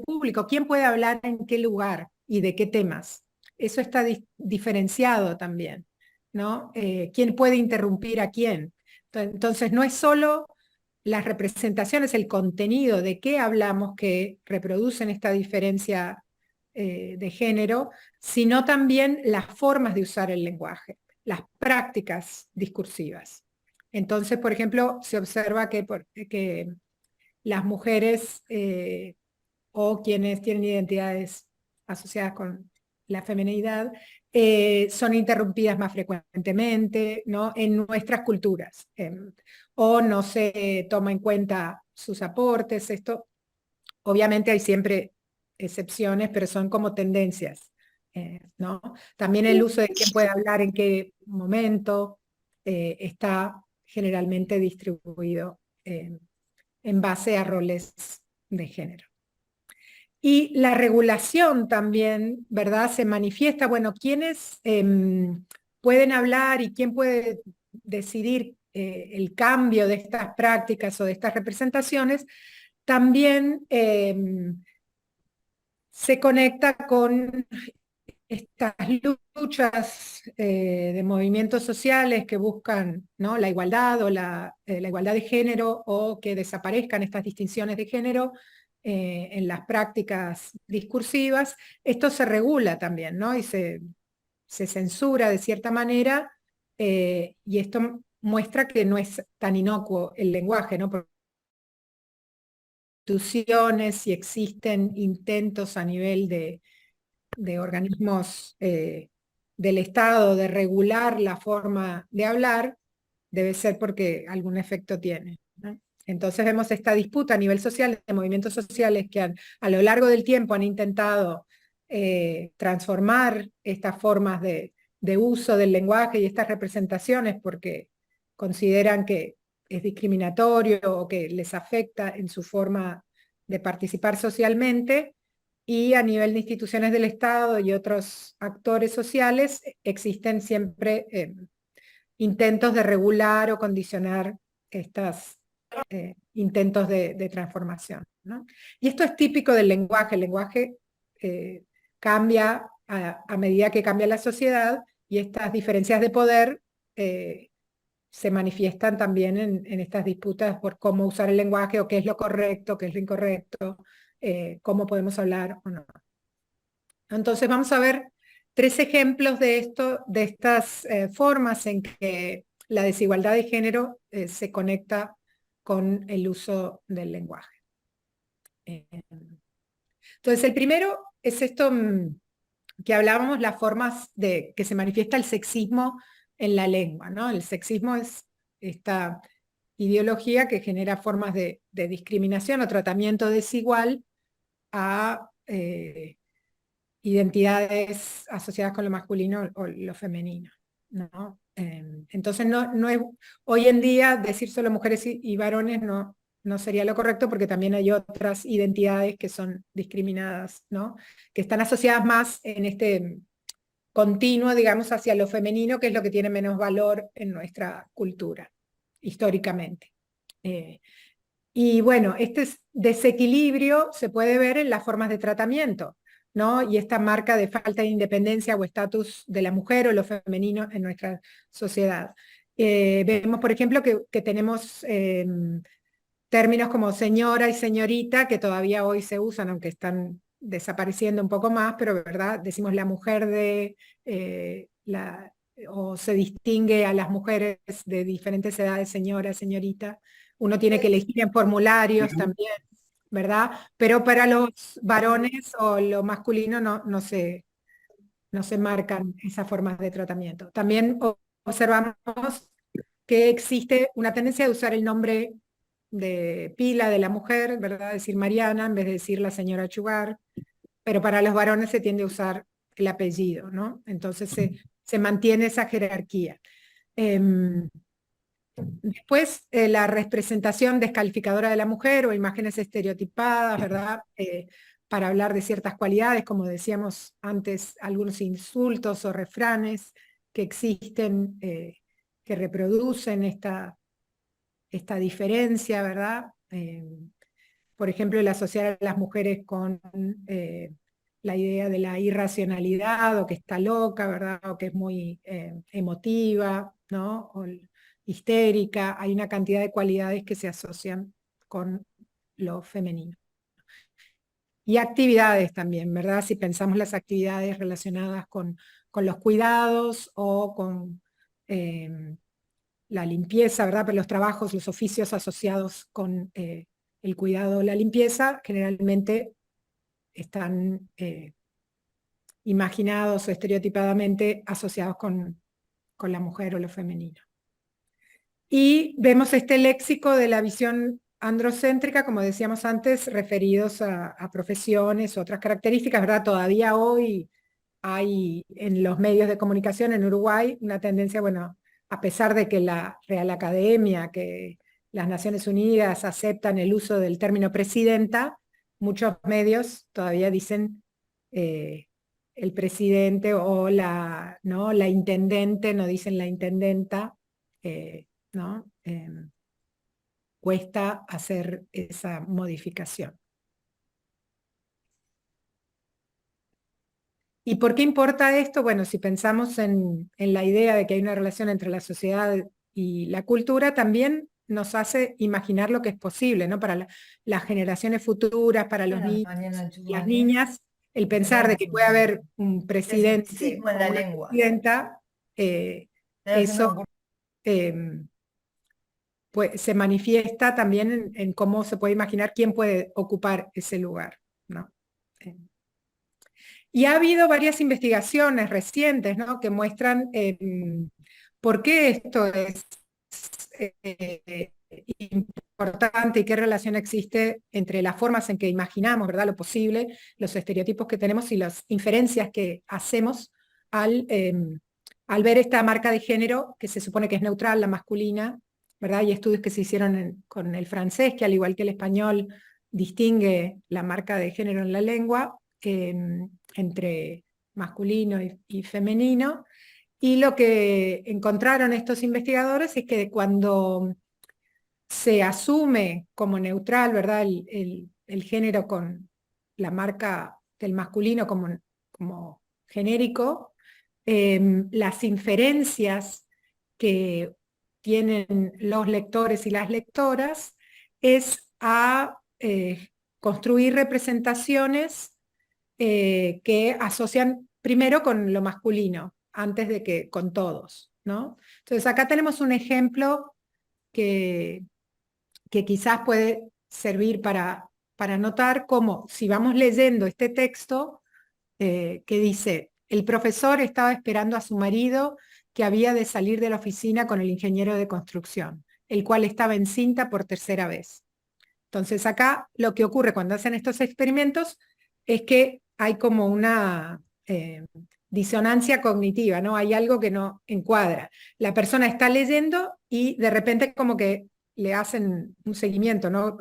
público, quién puede hablar en qué lugar y de qué temas. Eso está diferenciado también, ¿no? ¿Quién puede interrumpir a quién? Entonces, no es solo las representaciones, el contenido de qué hablamos que reproducen esta diferencia de género, sino también las formas de usar el lenguaje, las prácticas discursivas. Entonces, por ejemplo, se observa que las mujeres o quienes tienen identidades asociadas con la feminidad son interrumpidas más frecuentemente, ¿no? En nuestras culturas, o no se toma en cuenta sus aportes. Esto, obviamente hay siempre excepciones, pero son como tendencias, ¿no? También el uso de quién puede hablar en qué momento está generalmente distribuido en base a roles de género. Y la regulación también, ¿verdad? Se manifiesta, bueno, quiénes pueden hablar y quién puede decidir el cambio de estas prácticas o de estas representaciones, también se conecta con estas luchas de movimientos sociales que buscan, ¿no?, la igualdad o la igualdad de género, o que desaparezcan estas distinciones de género en las prácticas discursivas. Esto se regula también, ¿no? Y se censura de cierta manera, y esto muestra que no es tan inocuo el lenguaje, ¿no? Porque instituciones, si existen intentos a nivel de organismos del Estado de regular la forma de hablar, debe ser porque algún efecto tiene, ¿no? Entonces vemos esta disputa a nivel social, de movimientos sociales que a lo largo del tiempo han intentado transformar estas formas de uso del lenguaje y estas representaciones porque consideran que es discriminatorio o que les afecta en su forma de participar socialmente. Y a nivel de instituciones del Estado y otros actores sociales existen siempre intentos de regular o condicionar estos intentos de transformación, ¿no? Y esto es típico del lenguaje. El lenguaje cambia a medida que cambia la sociedad, y estas diferencias de poder se manifiestan también en estas disputas por cómo usar el lenguaje, o qué es lo correcto, qué es lo incorrecto, cómo podemos hablar o no. Entonces vamos a ver 3 ejemplos de estas formas en que la desigualdad de género se conecta con el uso del lenguaje. Entonces el primero es esto que hablábamos, las formas de que se manifiesta el sexismo en la lengua, ¿no? El sexismo es esta ideología que genera formas de discriminación o tratamiento desigual a identidades asociadas con lo masculino o lo femenino, ¿no? Entonces no es, hoy en día decir solo mujeres y varones no sería lo correcto, porque también hay otras identidades que son discriminadas, ¿no? Que están asociadas más en este continuo, digamos, hacia lo femenino, que es lo que tiene menos valor en nuestra cultura, históricamente. Y bueno, este desequilibrio se puede ver en las formas de tratamiento, ¿no? Y esta marca de falta de independencia o estatus de la mujer o lo femenino en nuestra sociedad. Vemos, por ejemplo, que tenemos términos como señora y señorita, que todavía hoy se usan, aunque están desapareciendo un poco más, pero ¿verdad? Decimos la mujer de o se distingue a las mujeres de diferentes edades, señora, señorita. Uno tiene que elegir en formularios también, ¿verdad? Pero para los varones o lo masculino no se marcan esas formas de tratamiento. También observamos que existe una tendencia de usar el nombre de pila de la mujer, ¿verdad? Decir Mariana en vez de decir la señora Chugar, pero para los varones se tiende a usar el apellido, ¿no? Entonces se mantiene esa jerarquía. Después, la representación descalificadora de la mujer o imágenes estereotipadas, ¿verdad? Para hablar de ciertas cualidades, como decíamos antes, algunos insultos o refranes que existen, que reproducen esta diferencia, ¿verdad? por ejemplo, el asociar a las mujeres con la idea de la irracionalidad, o que está loca, ¿verdad? O que es muy emotiva, ¿no? O histérica. Hay una cantidad de cualidades que se asocian con lo femenino. Y actividades también, ¿verdad? Si pensamos las actividades relacionadas con los cuidados o con la limpieza, ¿verdad? Pero los trabajos, los oficios asociados con el cuidado o la limpieza, generalmente están imaginados o estereotipadamente asociados con la mujer o lo femenino. Y vemos este léxico de la visión androcéntrica, como decíamos antes, referidos a profesiones, otras características, ¿verdad? Todavía hoy hay en los medios de comunicación en Uruguay una tendencia, bueno, a pesar de que la Real Academia, que las Naciones Unidas aceptan el uso del término presidenta, muchos medios todavía dicen el presidente o ¿no? La intendente, no dicen la intendenta, ¿no? Cuesta hacer esa modificación. ¿Y por qué importa esto? Bueno, si pensamos en la idea de que hay una relación entre la sociedad y la cultura, también nos hace imaginar lo que es posible, ¿no? Para las generaciones futuras, para los niños, las niñas, el pensar de que puede haber un presidente Sí, o con la una lengua. presidenta, eso pues, se manifiesta también en cómo se puede imaginar quién puede ocupar ese lugar, ¿no? Y ha habido varias investigaciones recientes, ¿no? Que muestran por qué esto es importante y qué relación existe entre las formas en que imaginamos, ¿verdad? Lo posible, los estereotipos que tenemos y las inferencias que hacemos al ver esta marca de género que se supone que es neutral, la masculina, ¿verdad? Hay estudios que se hicieron con el francés, que al igual que el español distingue la marca de género en la lengua entre masculino y femenino. Y lo que encontraron estos investigadores es que cuando se asume como neutral, ¿verdad? El género con la marca del masculino como genérico, las inferencias que tienen los lectores y las lectoras es a construir representaciones que asocian primero con lo masculino, antes de que con todos, ¿no? Entonces acá tenemos un ejemplo que, que quizás puede servir para notar cómo, si vamos leyendo este texto, que dice, el profesor estaba esperando a su marido que había de salir de la oficina con el ingeniero de construcción, el cual estaba encinta por tercera vez. Entonces acá lo que ocurre cuando hacen estos experimentos es que hay como una disonancia cognitiva, ¿no? Hay algo que no encuadra. La persona está leyendo y de repente como que le hacen un seguimiento, ¿no?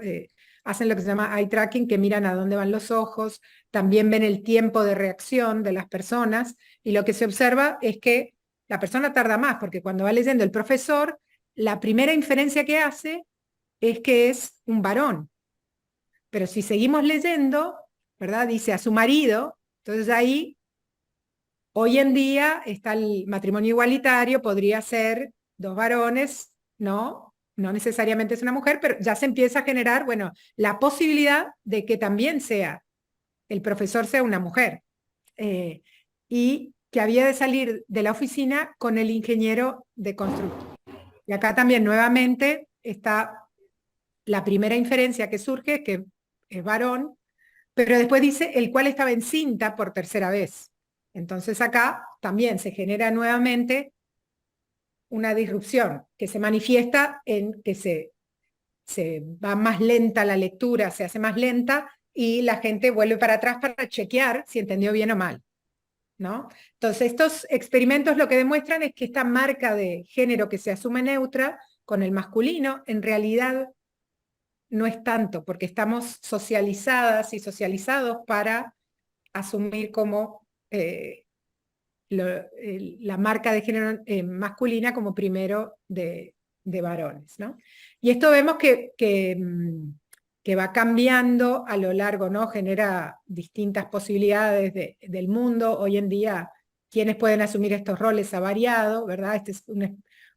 Hacen lo que se llama eye tracking, que miran a dónde van los ojos, también ven el tiempo de reacción de las personas, y lo que se observa es que la persona tarda más, porque cuando va leyendo el profesor, la primera inferencia que hace es que es un varón. Pero si seguimos leyendo, ¿verdad? Dice a su marido, entonces ahí, hoy en día está el matrimonio igualitario, podría ser dos varones, ¿no? No necesariamente es una mujer, pero ya se empieza a generar, bueno, la posibilidad de que también sea, el profesor sea una mujer. Y que había de salir de la oficina con el ingeniero de construcción. Y acá también nuevamente está la primera inferencia que surge, que es varón, pero después dice el cual estaba encinta por tercera vez. Entonces acá también se genera nuevamente una disrupción que se manifiesta en que se va más lenta la lectura, se hace más lenta y la gente vuelve para atrás para chequear si entendió bien o mal, ¿no? Entonces estos experimentos lo que demuestran es que esta marca de género que se asume neutra con el masculino en realidad no es tanto, porque estamos socializadas y socializados para asumir como la marca de género masculina como primero de varones, ¿no? Y esto vemos que que va cambiando a lo largo, ¿no? Genera distintas posibilidades del mundo. Hoy en día, quienes pueden asumir estos roles ha variado, ¿verdad? Este es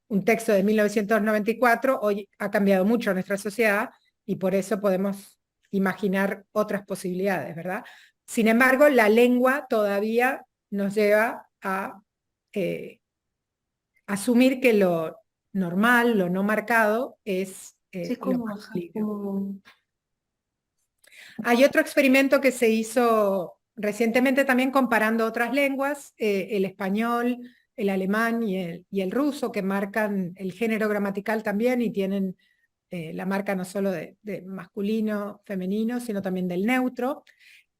un texto de 1994, hoy ha cambiado mucho nuestra sociedad y por eso podemos imaginar otras posibilidades, ¿verdad? Sin embargo, la lengua todavía nos lleva a asumir que lo normal, lo no marcado, es Sí, es lo como, ajá, masculino. como... Hay otro experimento que se hizo recientemente también comparando otras lenguas, el español, el alemán y el ruso, que marcan el género gramatical también y tienen la marca no solo de masculino, femenino, sino también del neutro.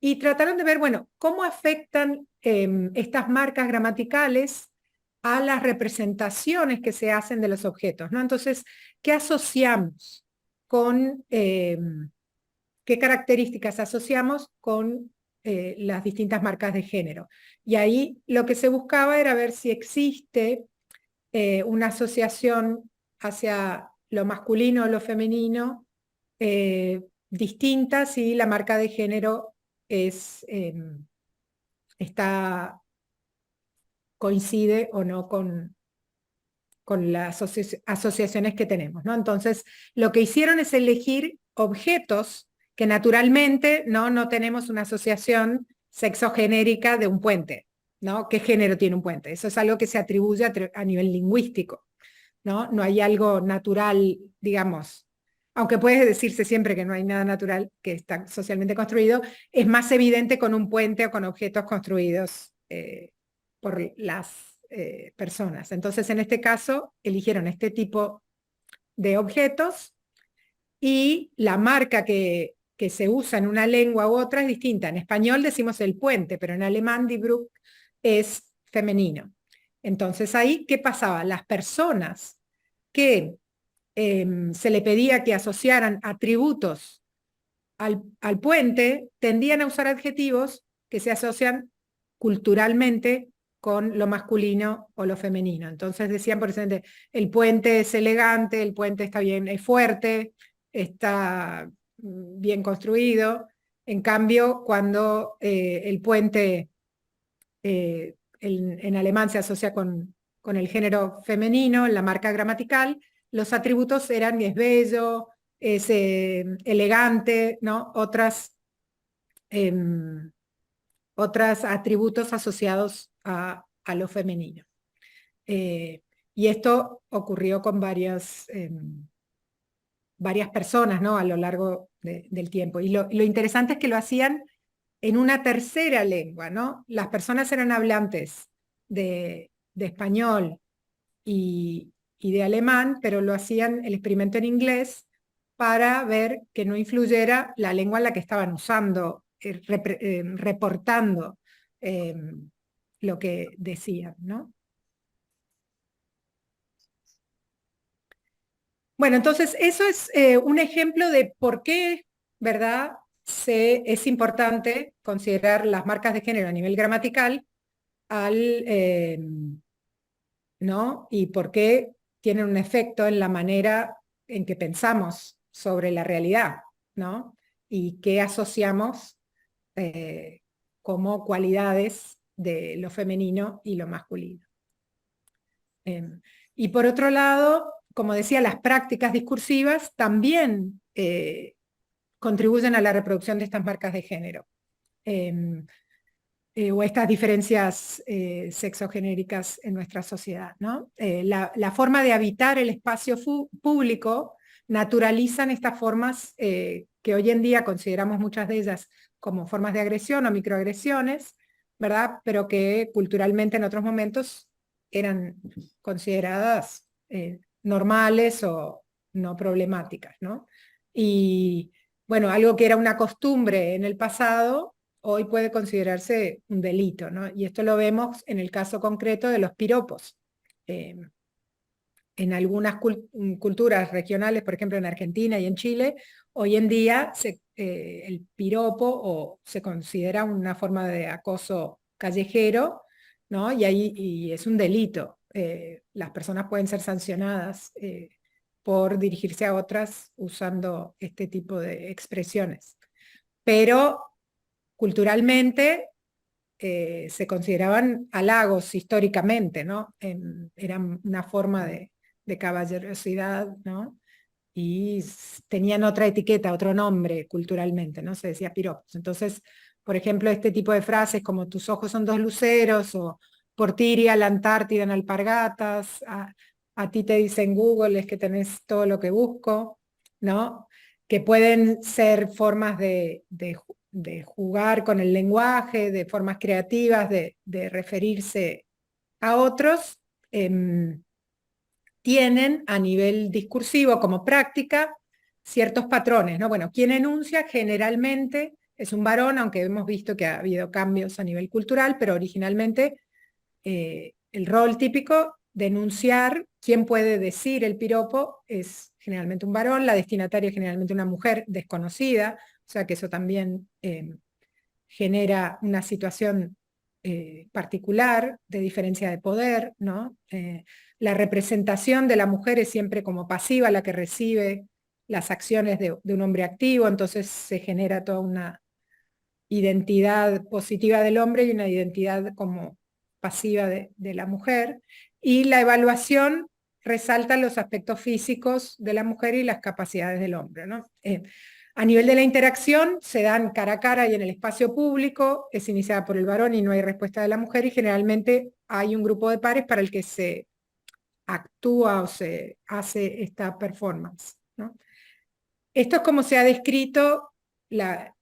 Y trataron de ver, bueno, cómo afectan estas marcas gramaticales a las representaciones que se hacen de los objetos, ¿no? Entonces, ¿qué asociamos con... qué características asociamos con las distintas marcas de género? Y ahí lo que se buscaba era ver si existe una asociación hacia lo masculino o lo femenino distinta si la marca de género es, coincide o no con las asociaciones que tenemos, ¿no? Entonces, lo que hicieron es elegir objetos que naturalmente no tenemos una asociación sexogenérica de un puente, ¿no? ¿Qué género tiene un puente? Eso es algo que se atribuye a nivel lingüístico, ¿no? No hay algo natural, digamos, aunque puede decirse siempre que no hay nada natural que está socialmente construido, es más evidente con un puente o con objetos construidos por las personas. Entonces, en este caso, eligieron este tipo de objetos y la marca que se usa en una lengua u otra es distinta. En español decimos el puente, pero en alemán die Brücke es femenino. Entonces ahí, ¿qué pasaba? Las personas que se le pedía que asociaran atributos al puente tendían a usar adjetivos que se asocian culturalmente con lo masculino o lo femenino. Entonces decían, por ejemplo, el puente es elegante, el puente está bien, es fuerte, está bien construido. En cambio, cuando el puente en alemán se asocia con el género femenino, la marca gramatical, los atributos eran es bello, es elegante, ¿no? Otros atributos asociados a lo femenino. Y esto ocurrió con varias personas, ¿no? A lo largo del tiempo. Y lo interesante es que lo hacían en una tercera lengua, ¿no? Las personas eran hablantes de español y de alemán, pero lo hacían el experimento en inglés para ver que no influyera la lengua en la que estaban usando, reportando lo que decían, ¿no? Bueno, entonces eso es un ejemplo de por qué, ¿verdad? Es importante considerar las marcas de género a nivel gramatical ¿no? Y por qué tienen un efecto en la manera en que pensamos sobre la realidad, ¿no? Y qué asociamos eh, como cualidades de lo femenino y lo masculino. Y por otro lado, como decía, las prácticas discursivas también contribuyen a la reproducción de estas marcas de género. O estas diferencias sexogenéricas en nuestra sociedad, ¿no? La forma de habitar el espacio público naturalizan estas formas que hoy en día consideramos muchas de ellas como formas de agresión o microagresiones, ¿verdad? Pero que culturalmente en otros momentos eran consideradas normales o no problemáticas, ¿no? Y bueno, algo que era una costumbre en el pasado hoy puede considerarse un delito, ¿no? Y esto lo vemos en el caso concreto de los piropos. Eh, en algunas culturas regionales, por ejemplo en Argentina y en Chile, hoy en día el piropo se considera una forma de acoso callejero, ¿no? Y es un delito. Las personas pueden ser sancionadas por dirigirse a otras usando este tipo de expresiones. Pero culturalmente se consideraban halagos históricamente, ¿no? Eran una forma de caballerosidad, ¿no? Y tenían otra etiqueta, otro nombre culturalmente, ¿no? Se decía piropos. Entonces, por ejemplo, este tipo de frases como tus ojos son dos luceros, o por ti iría a la Antártida en alpargatas, a ti te dicen Google es que tenés todo lo que busco, ¿no? Que pueden ser formas de jugar con el lenguaje, de formas creativas, de referirse a otros. Tienen a nivel discursivo como práctica ciertos patrones, ¿no? Bueno, quien enuncia generalmente es un varón, aunque hemos visto que ha habido cambios a nivel cultural, pero originalmente el rol típico de enunciar quién puede decir el piropo es generalmente un varón, la destinataria es generalmente una mujer desconocida, o sea que eso también genera una situación particular de diferencia de poder, ¿no? La representación de la mujer es siempre como pasiva, la que recibe las acciones de un hombre activo, entonces se genera toda una identidad positiva del hombre y una identidad como pasiva de la mujer. Y la evaluación resalta los aspectos físicos de la mujer y las capacidades del hombre, ¿no? A nivel de la interacción, se dan cara a cara y en el espacio público, es iniciada por el varón y no hay respuesta de la mujer, y generalmente hay un grupo de pares para el que se actúa o se hace esta performance, ¿no? Esto es como se ha descrito la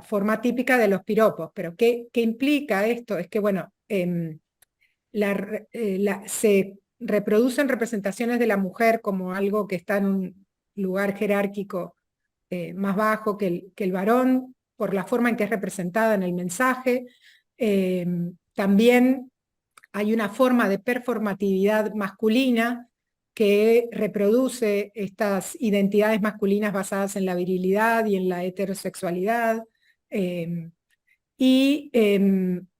forma típica de los piropos, pero ¿qué implica esto? Es que, bueno, se reproducen representaciones de la mujer como algo que está en un lugar jerárquico más bajo que el varón, por la forma en que es representada en el mensaje. También hay una forma de performatividad masculina que reproduce estas identidades masculinas basadas en la virilidad y en la heterosexualidad.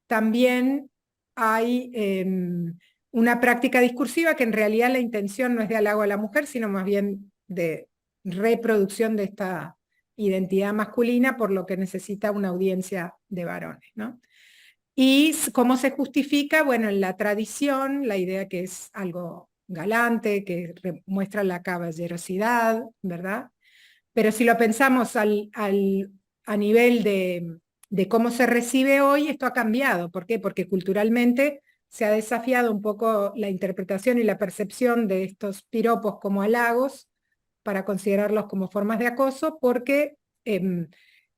También hay una práctica discursiva que en realidad la intención no es de halago a la mujer, sino más bien de reproducción de esta identidad masculina, por lo que necesita una audiencia de varones, ¿no? ¿Y cómo se justifica? Bueno, en la tradición, la idea que es algo galante, que muestra la caballerosidad, ¿verdad? Pero si lo pensamos a nivel de cómo se recibe hoy, esto ha cambiado. ¿Por qué? Porque culturalmente se ha desafiado un poco la interpretación y la percepción de estos piropos como halagos para considerarlos como formas de acoso, porque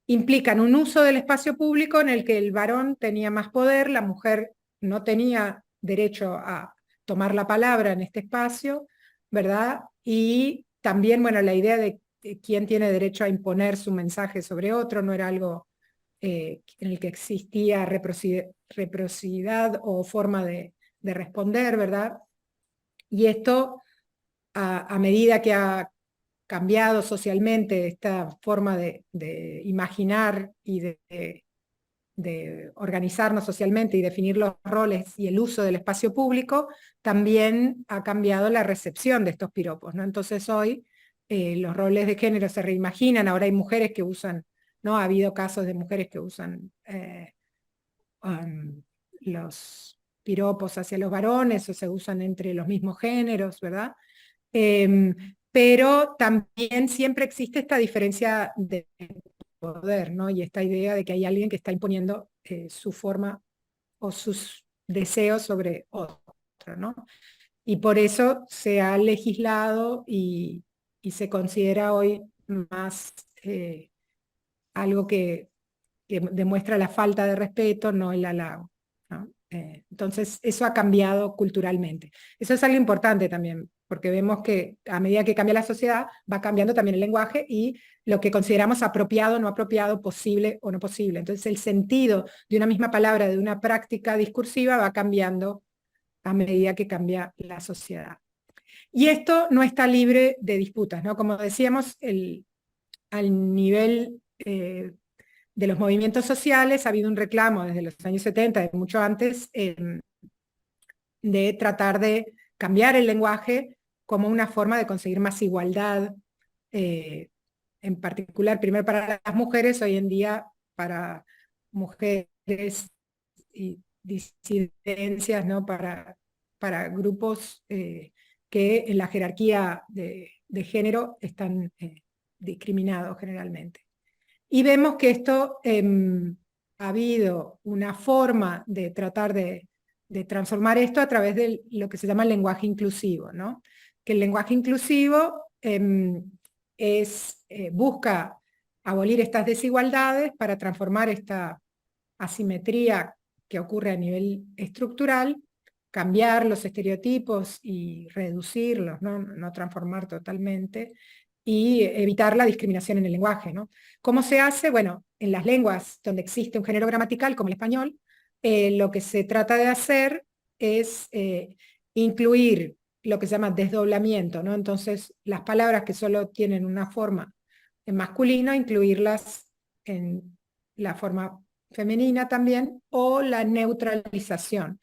implican un uso del espacio público en el que el varón tenía más poder, la mujer no tenía derecho a tomar la palabra en este espacio, ¿verdad? Y también, bueno, la idea de quién tiene derecho a imponer su mensaje sobre otro no era algo en el que existía reciprocidad o forma de responder, ¿verdad? Y esto, a medida que ha cambiado socialmente esta forma de imaginar y de organizarnos socialmente y definir los roles y el uso del espacio público, también ha cambiado la recepción de estos piropos, ¿no? Entonces hoy los roles de género se reimaginan, ahora hay mujeres que usan, ¿no? Ha habido casos de mujeres que usan los piropos hacia los varones o se usan entre los mismos géneros, ¿verdad? Pero también siempre existe esta diferencia de poder, ¿no? Y esta idea de que hay alguien que está imponiendo su forma o sus deseos sobre otro, ¿no? Y por eso se ha legislado y se considera hoy más algo que demuestra la falta de respeto, no el halago, ¿no? Entonces, eso ha cambiado culturalmente. Eso es algo importante también, porque vemos que a medida que cambia la sociedad, va cambiando también el lenguaje y lo que consideramos apropiado, no apropiado, posible o no posible. Entonces, el sentido de una misma palabra, de una práctica discursiva, va cambiando a medida que cambia la sociedad. Y esto no está libre de disputas, ¿no? Como decíamos, al nivel de los movimientos sociales ha habido un reclamo desde los años 70, de mucho antes, de tratar de cambiar el lenguaje como una forma de conseguir más igualdad, en particular, primero para las mujeres, hoy en día para mujeres y disidencias, ¿no? Para grupos que en la jerarquía de género están discriminados generalmente. Y vemos que esto ha habido una forma de tratar de transformar esto a través de lo que se llama el lenguaje inclusivo, ¿no? Que el lenguaje inclusivo busca abolir estas desigualdades para transformar esta asimetría que ocurre a nivel estructural, cambiar los estereotipos y reducirlos, no transformar totalmente, y evitar la discriminación en el lenguaje, ¿no? ¿Cómo se hace? Bueno, en las lenguas donde existe un género gramatical, como el español, lo que se trata de hacer es incluir lo que se llama desdoblamiento, ¿no? Entonces, las palabras que solo tienen una forma en masculino, incluirlas en la forma femenina también, o la neutralización.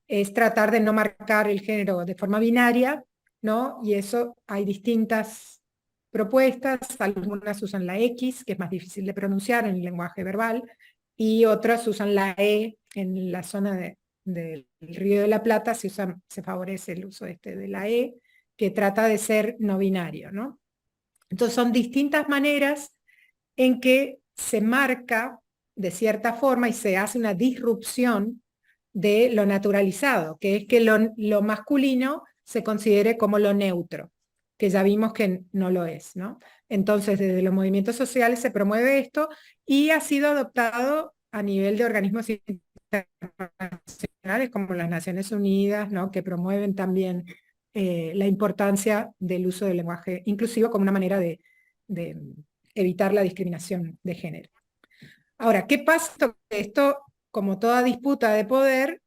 Es tratar de no marcar el género de forma binaria, ¿no? Y eso hay distintas propuestas, algunas usan la X, que es más difícil de pronunciar en el lenguaje verbal, y otras usan la E. En la zona del Río de la Plata se favorece el uso de la E, que trata de ser no binario, ¿no? Entonces son distintas maneras en que se marca de cierta forma y se hace una disrupción de lo naturalizado, que es que lo masculino se considere como lo neutro, que ya vimos que no lo es, ¿no? Entonces, desde los movimientos sociales se promueve esto y ha sido adoptado a nivel de organismos internacionales como las Naciones Unidas, ¿no? Que promueven también la importancia del uso del lenguaje inclusivo como una manera de evitar la discriminación de género. Ahora, ¿qué pasa? Esto, como toda disputa de poder,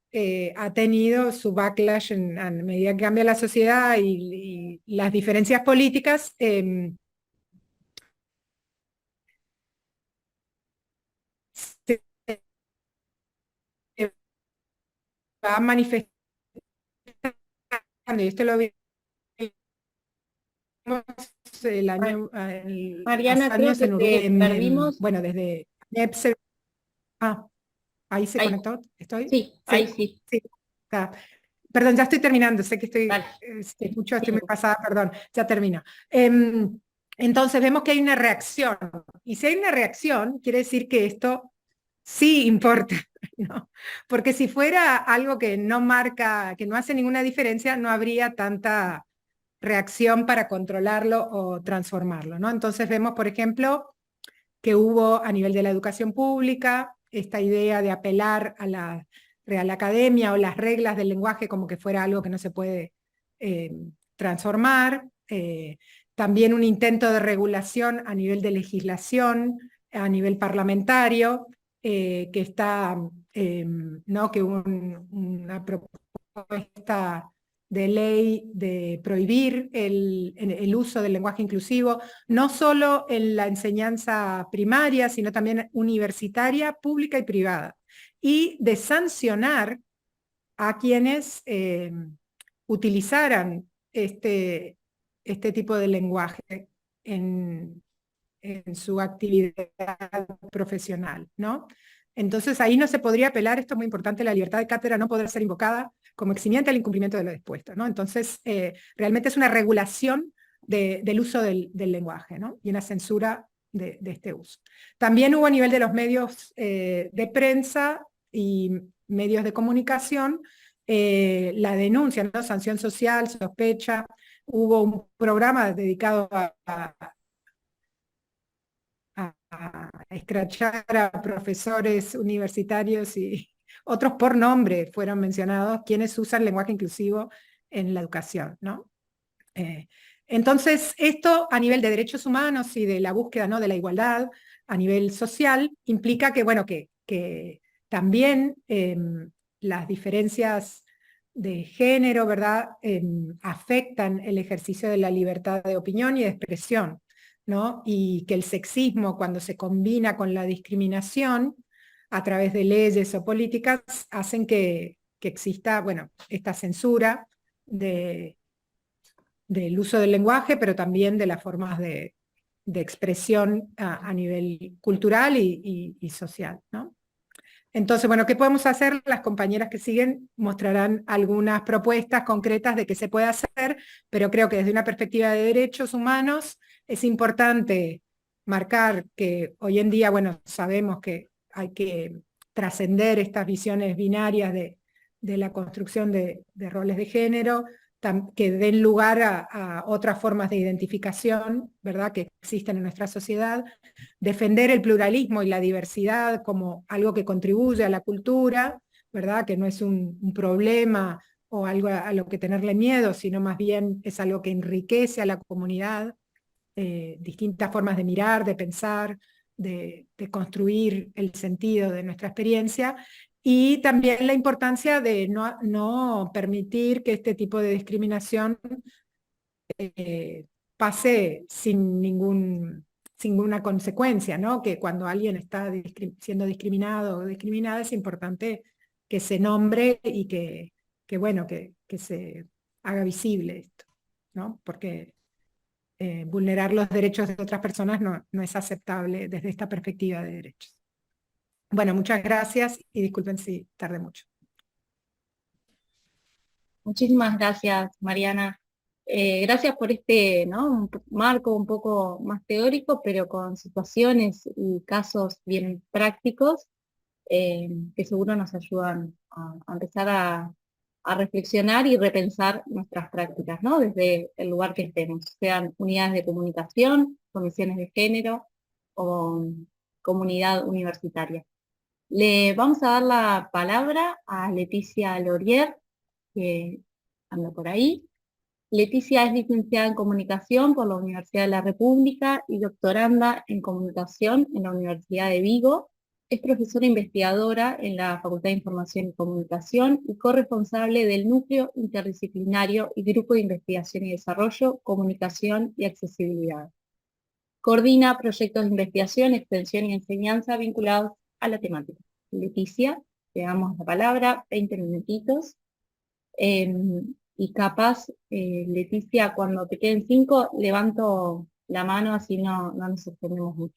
ha tenido su backlash a medida que cambia la sociedad y las diferencias políticas. Se va manifestando, y esto lo vimos el año, hace Mariana, creo años que en Uruguay, te perdimos. bueno, desde ahí se Ahí, conectó, ¿estoy? sí, ahí Sí, sí. sí. Está. Perdón, ya estoy terminando, sé que Dale. si escucho, estoy Sí. muy pasada, perdón, ya termino. Entonces vemos que hay una reacción, y si hay una reacción, quiere decir que esto sí importa, ¿no? Porque si fuera algo que no marca, que no hace ninguna diferencia, no habría tanta reacción para controlarlo o transformarlo, ¿no? Entonces vemos, por ejemplo, que hubo a nivel de la educación pública esta idea de apelar a la Real Academia o las reglas del lenguaje como que fuera algo que no se puede transformar. También un intento de regulación a nivel de legislación, a nivel parlamentario, que está, ¿no? Que una propuesta de ley de prohibir el uso del lenguaje inclusivo, no solo en la enseñanza primaria, sino también universitaria, pública y privada, y de sancionar a quienes utilizaran este tipo de lenguaje en, en su actividad profesional, ¿no? Entonces ahí no se podría apelar, esto es muy importante, la libertad de cátedra no podrá ser invocada como eximiente al incumplimiento de lo dispuesto, ¿no? Entonces realmente es una regulación del uso del lenguaje, ¿no? Y una censura de este uso. También hubo a nivel de los medios de prensa y medios de comunicación la denuncia, ¿no? Sanción social, sospecha, hubo un programa dedicado a escrachar a profesores universitarios y otros por nombre fueron mencionados, quienes usan lenguaje inclusivo en la educación, ¿no? Eh, entonces, esto a nivel de derechos humanos y de la búsqueda, ¿no? De la igualdad a nivel social implica que, bueno, que también las diferencias de género, ¿verdad? Afectan el ejercicio de la libertad de opinión y de expresión, ¿no? Y que el sexismo, cuando se combina con la discriminación a través de leyes o políticas, hacen que exista, bueno, esta censura del uso del lenguaje, pero también de las formas de expresión a nivel cultural y social, ¿no? Entonces, bueno, ¿qué podemos hacer? Las compañeras que siguen mostrarán algunas propuestas concretas de qué se puede hacer, pero creo que desde una perspectiva de derechos humanos es importante marcar que hoy en día, bueno, sabemos que hay que trascender estas visiones binarias de la construcción de roles de género, que den lugar a otras formas de identificación, ¿verdad?, que existen en nuestra sociedad, defender el pluralismo y la diversidad como algo que contribuye a la cultura, ¿verdad? Que no es un problema o algo a lo que tenerle miedo, sino más bien es algo que enriquece a la comunidad, distintas formas de mirar, de pensar, de construir el sentido de nuestra experiencia, y también la importancia de no permitir que este tipo de discriminación pase sin ninguna consecuencia, ¿no? Que cuando alguien está siendo discriminado o discriminada es importante que se nombre y bueno, que se haga visible esto, ¿no? Porque vulnerar los derechos de otras personas no es aceptable desde esta perspectiva de derechos. Bueno, muchas gracias y disculpen si tardé mucho. Muchísimas gracias, Mariana. Gracias por este, ¿no?, marco un poco más teórico, pero con situaciones y casos bien prácticos que seguro nos ayudan a empezar a reflexionar y repensar nuestras prácticas, ¿no?, desde el lugar que estemos, sean unidades de comunicación, comisiones de género o comunidad universitaria. Le vamos a dar la palabra a Leticia Laurier, que anda por ahí. Leticia es licenciada en Comunicación por la Universidad de la República y doctoranda en Comunicación en la Universidad de Vigo. Es profesora investigadora en la Facultad de Información y Comunicación y corresponsable del Núcleo Interdisciplinario y Grupo de Investigación y Desarrollo, Comunicación y Accesibilidad. Coordina proyectos de investigación, extensión y enseñanza vinculados a la temática. Leticia, te damos la palabra, 20 minutitos. Y capaz, Leticia, cuando te queden 5, levanto la mano, así no nos extendemos mucho.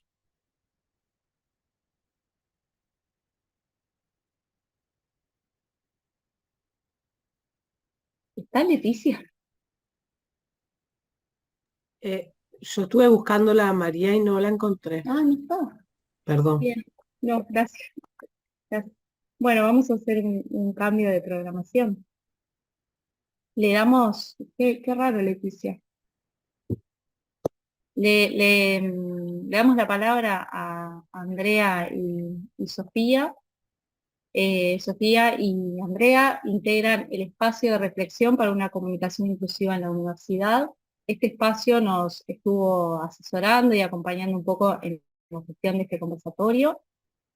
¿Está Leticia? Yo estuve buscándola a María y no la encontré. Ah, no está. Perdón. Bien. No, gracias. Gracias. Bueno, vamos a hacer un cambio de programación. Le damos, qué raro, Leticia. Le damos la palabra a Andrea y Sofía. Sofía y Andrea integran el espacio de reflexión para una comunicación inclusiva en la universidad. Este espacio nos estuvo asesorando y acompañando un poco en la gestión de este conversatorio.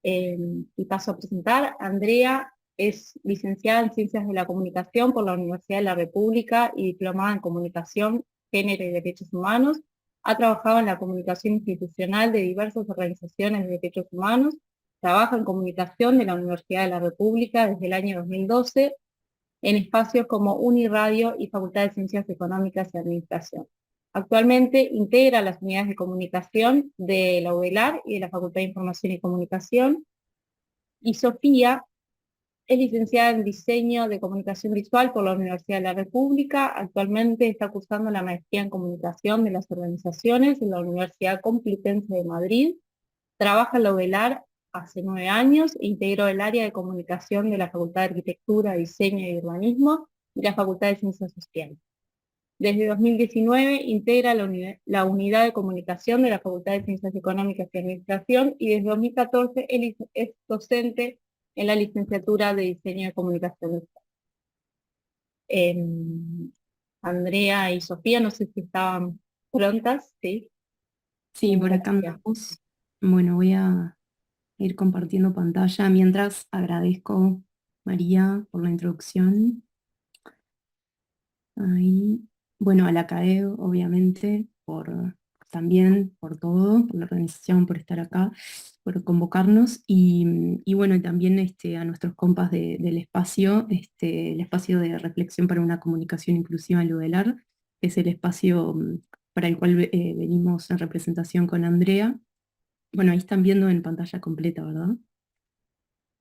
Y paso a presentar. Andrea es licenciada en Ciencias de la Comunicación por la Universidad de la República y diplomada en Comunicación, Género y Derechos Humanos. Ha trabajado en la comunicación institucional de diversas organizaciones de derechos humanos. Trabaja en comunicación de la Universidad de la República desde el año 2012 en espacios como Uniradio y Facultad de Ciencias Económicas y Administración. Actualmente integra las unidades de comunicación de la UDELAR y de la Facultad de Información y Comunicación. Y Sofía es licenciada en Diseño de Comunicación Visual por la Universidad de la República. Actualmente está cursando la maestría en Comunicación de las Organizaciones en la Universidad Complutense de Madrid. Trabaja en la UDELAR hace 9 años e integró el área de comunicación de la Facultad de Arquitectura, Diseño y Urbanismo y la Facultad de Ciencias Sociales. Desde 2019 integra la unidad de comunicación de la Facultad de Ciencias Económicas y Administración y desde 2014 es docente en la licenciatura de Diseño de Comunicación. Andrea y Sofía, no sé si estaban prontas, ¿sí? Sí, por acá andamos. Bueno, voy a ir compartiendo pantalla mientras agradezco, María, por la introducción. Ahí. Bueno, a la CAEB, obviamente, también por todo, por la organización, por estar acá, por convocarnos, y bueno, y también a nuestros compas del espacio, el espacio de reflexión para una comunicación inclusiva en Ludelar. es el espacio para el cual venimos en representación con Andrea. Bueno, ahí están viendo en pantalla completa, ¿verdad?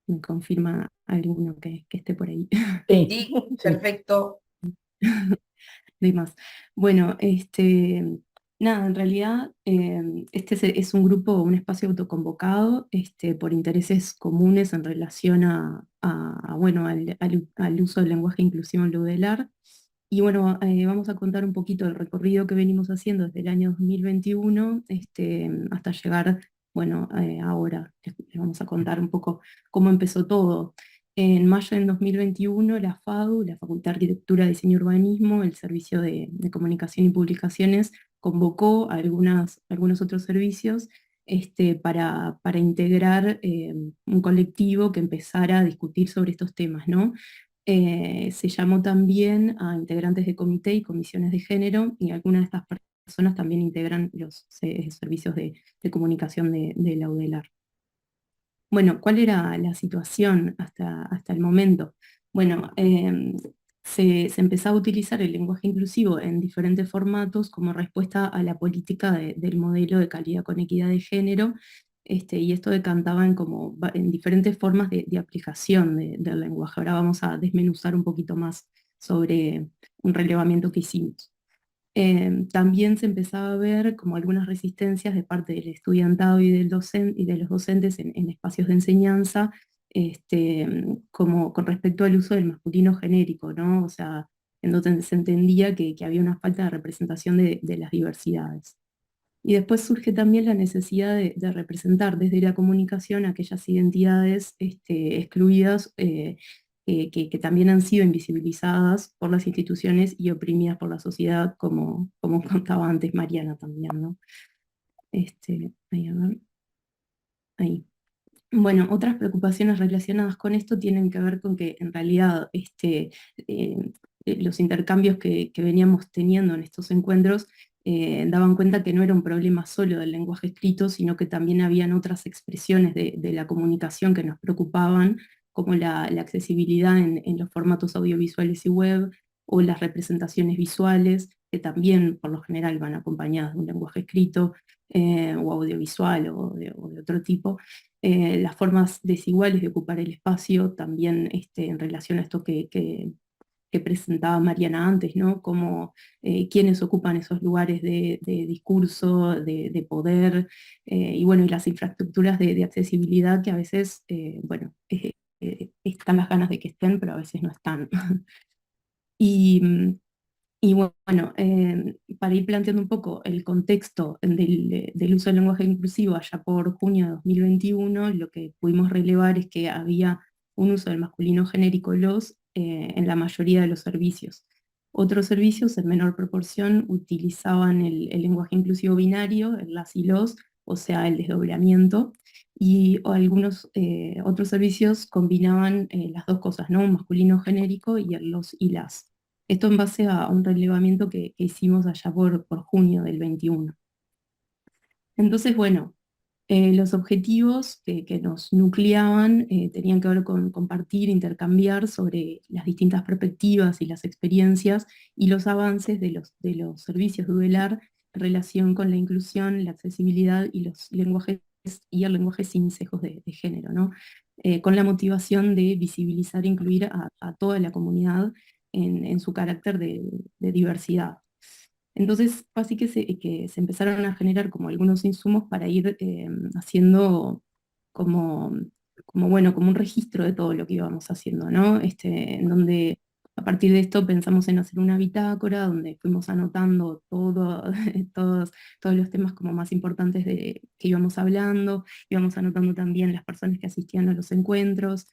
Me confirma alguno que esté por ahí. Sí. Sí, perfecto. De más. Bueno, nada, en realidad este es un grupo, un espacio autoconvocado por intereses comunes en relación bueno, al uso del lenguaje inclusivo en Ludelar. Y bueno, vamos a contar un poquito el recorrido que venimos haciendo desde el año 2021 hasta llegar, bueno, ahora. Les vamos a contar un poco cómo empezó todo. En mayo del 2021, la FADU, la Facultad de Arquitectura, Diseño y Urbanismo, el Servicio de Comunicación y Publicaciones, convocó a algunos otros servicios para integrar un colectivo que empezara a discutir sobre estos temas, ¿no? Se llamó también a integrantes de comité y comisiones de género, y algunas de estas personas también integran los servicios de comunicación de la UDELAR. Bueno, ¿cuál era la situación hasta el momento? Bueno, se empezó a utilizar el lenguaje inclusivo en diferentes formatos como respuesta a la política del modelo de calidad con equidad de género, y esto decantaba en diferentes formas de aplicación del lenguaje. Ahora vamos a desmenuzar un poquito más sobre un relevamiento que hicimos. También se empezaba a ver como algunas resistencias de parte del estudiantado y y de los docentes en espacios de enseñanza, como con respecto al uso del masculino genérico, ¿no? O sea, en donde se entendía que había una falta de representación de las diversidades. Y después surge también la necesidad de representar desde la comunicación aquellas identidades excluidas, que también han sido invisibilizadas por las instituciones y oprimidas por la sociedad, como contaba antes Mariana también, ¿no? Ahí, a ver, ahí. Bueno, otras preocupaciones relacionadas con esto tienen que ver con que en realidad los intercambios que veníamos teniendo en estos encuentros daban cuenta que no era un problema solo del lenguaje escrito, sino que también habían otras expresiones de la comunicación que nos preocupaban, como la accesibilidad en los formatos audiovisuales y web, o las representaciones visuales, que también por lo general van acompañadas de un lenguaje escrito o audiovisual o de otro tipo. Las formas desiguales de ocupar el espacio, también en relación a esto que presentaba Mariana antes, ¿no? Como quienes ocupan esos lugares de discurso, de poder, y bueno, y las infraestructuras de accesibilidad que a veces, bueno, están las ganas de que estén, pero a veces no están. Y, y bueno, para ir planteando un poco el contexto del uso del lenguaje inclusivo allá por junio de 2021, lo que pudimos relevar es que había un uso del masculino genérico los en la mayoría de los servicios. Otros servicios en menor proporción utilizaban el lenguaje inclusivo binario, el las y los, o sea, el desdoblamiento, y algunos otros servicios combinaban las dos cosas, ¿no? Un masculino genérico y el los y las. Esto en base a un relevamiento que hicimos allá por junio del 21. Entonces, bueno, los objetivos que nos nucleaban tenían que ver con compartir, intercambiar sobre las distintas perspectivas y las experiencias y los avances de los servicios de UDELAR en relación con la inclusión, la accesibilidad y los lenguajes y el lenguaje sin sesgos de género, ¿no? Con la motivación de visibilizar e incluir a toda la comunidad en su carácter de diversidad. Entonces, así que se empezaron a generar como algunos insumos para ir haciendo como, bueno, como un registro de todo lo que íbamos haciendo, ¿no? En donde a partir de esto pensamos en hacer una bitácora donde fuimos anotando todos los temas como más importantes que íbamos hablando, íbamos anotando también las personas que asistían a los encuentros.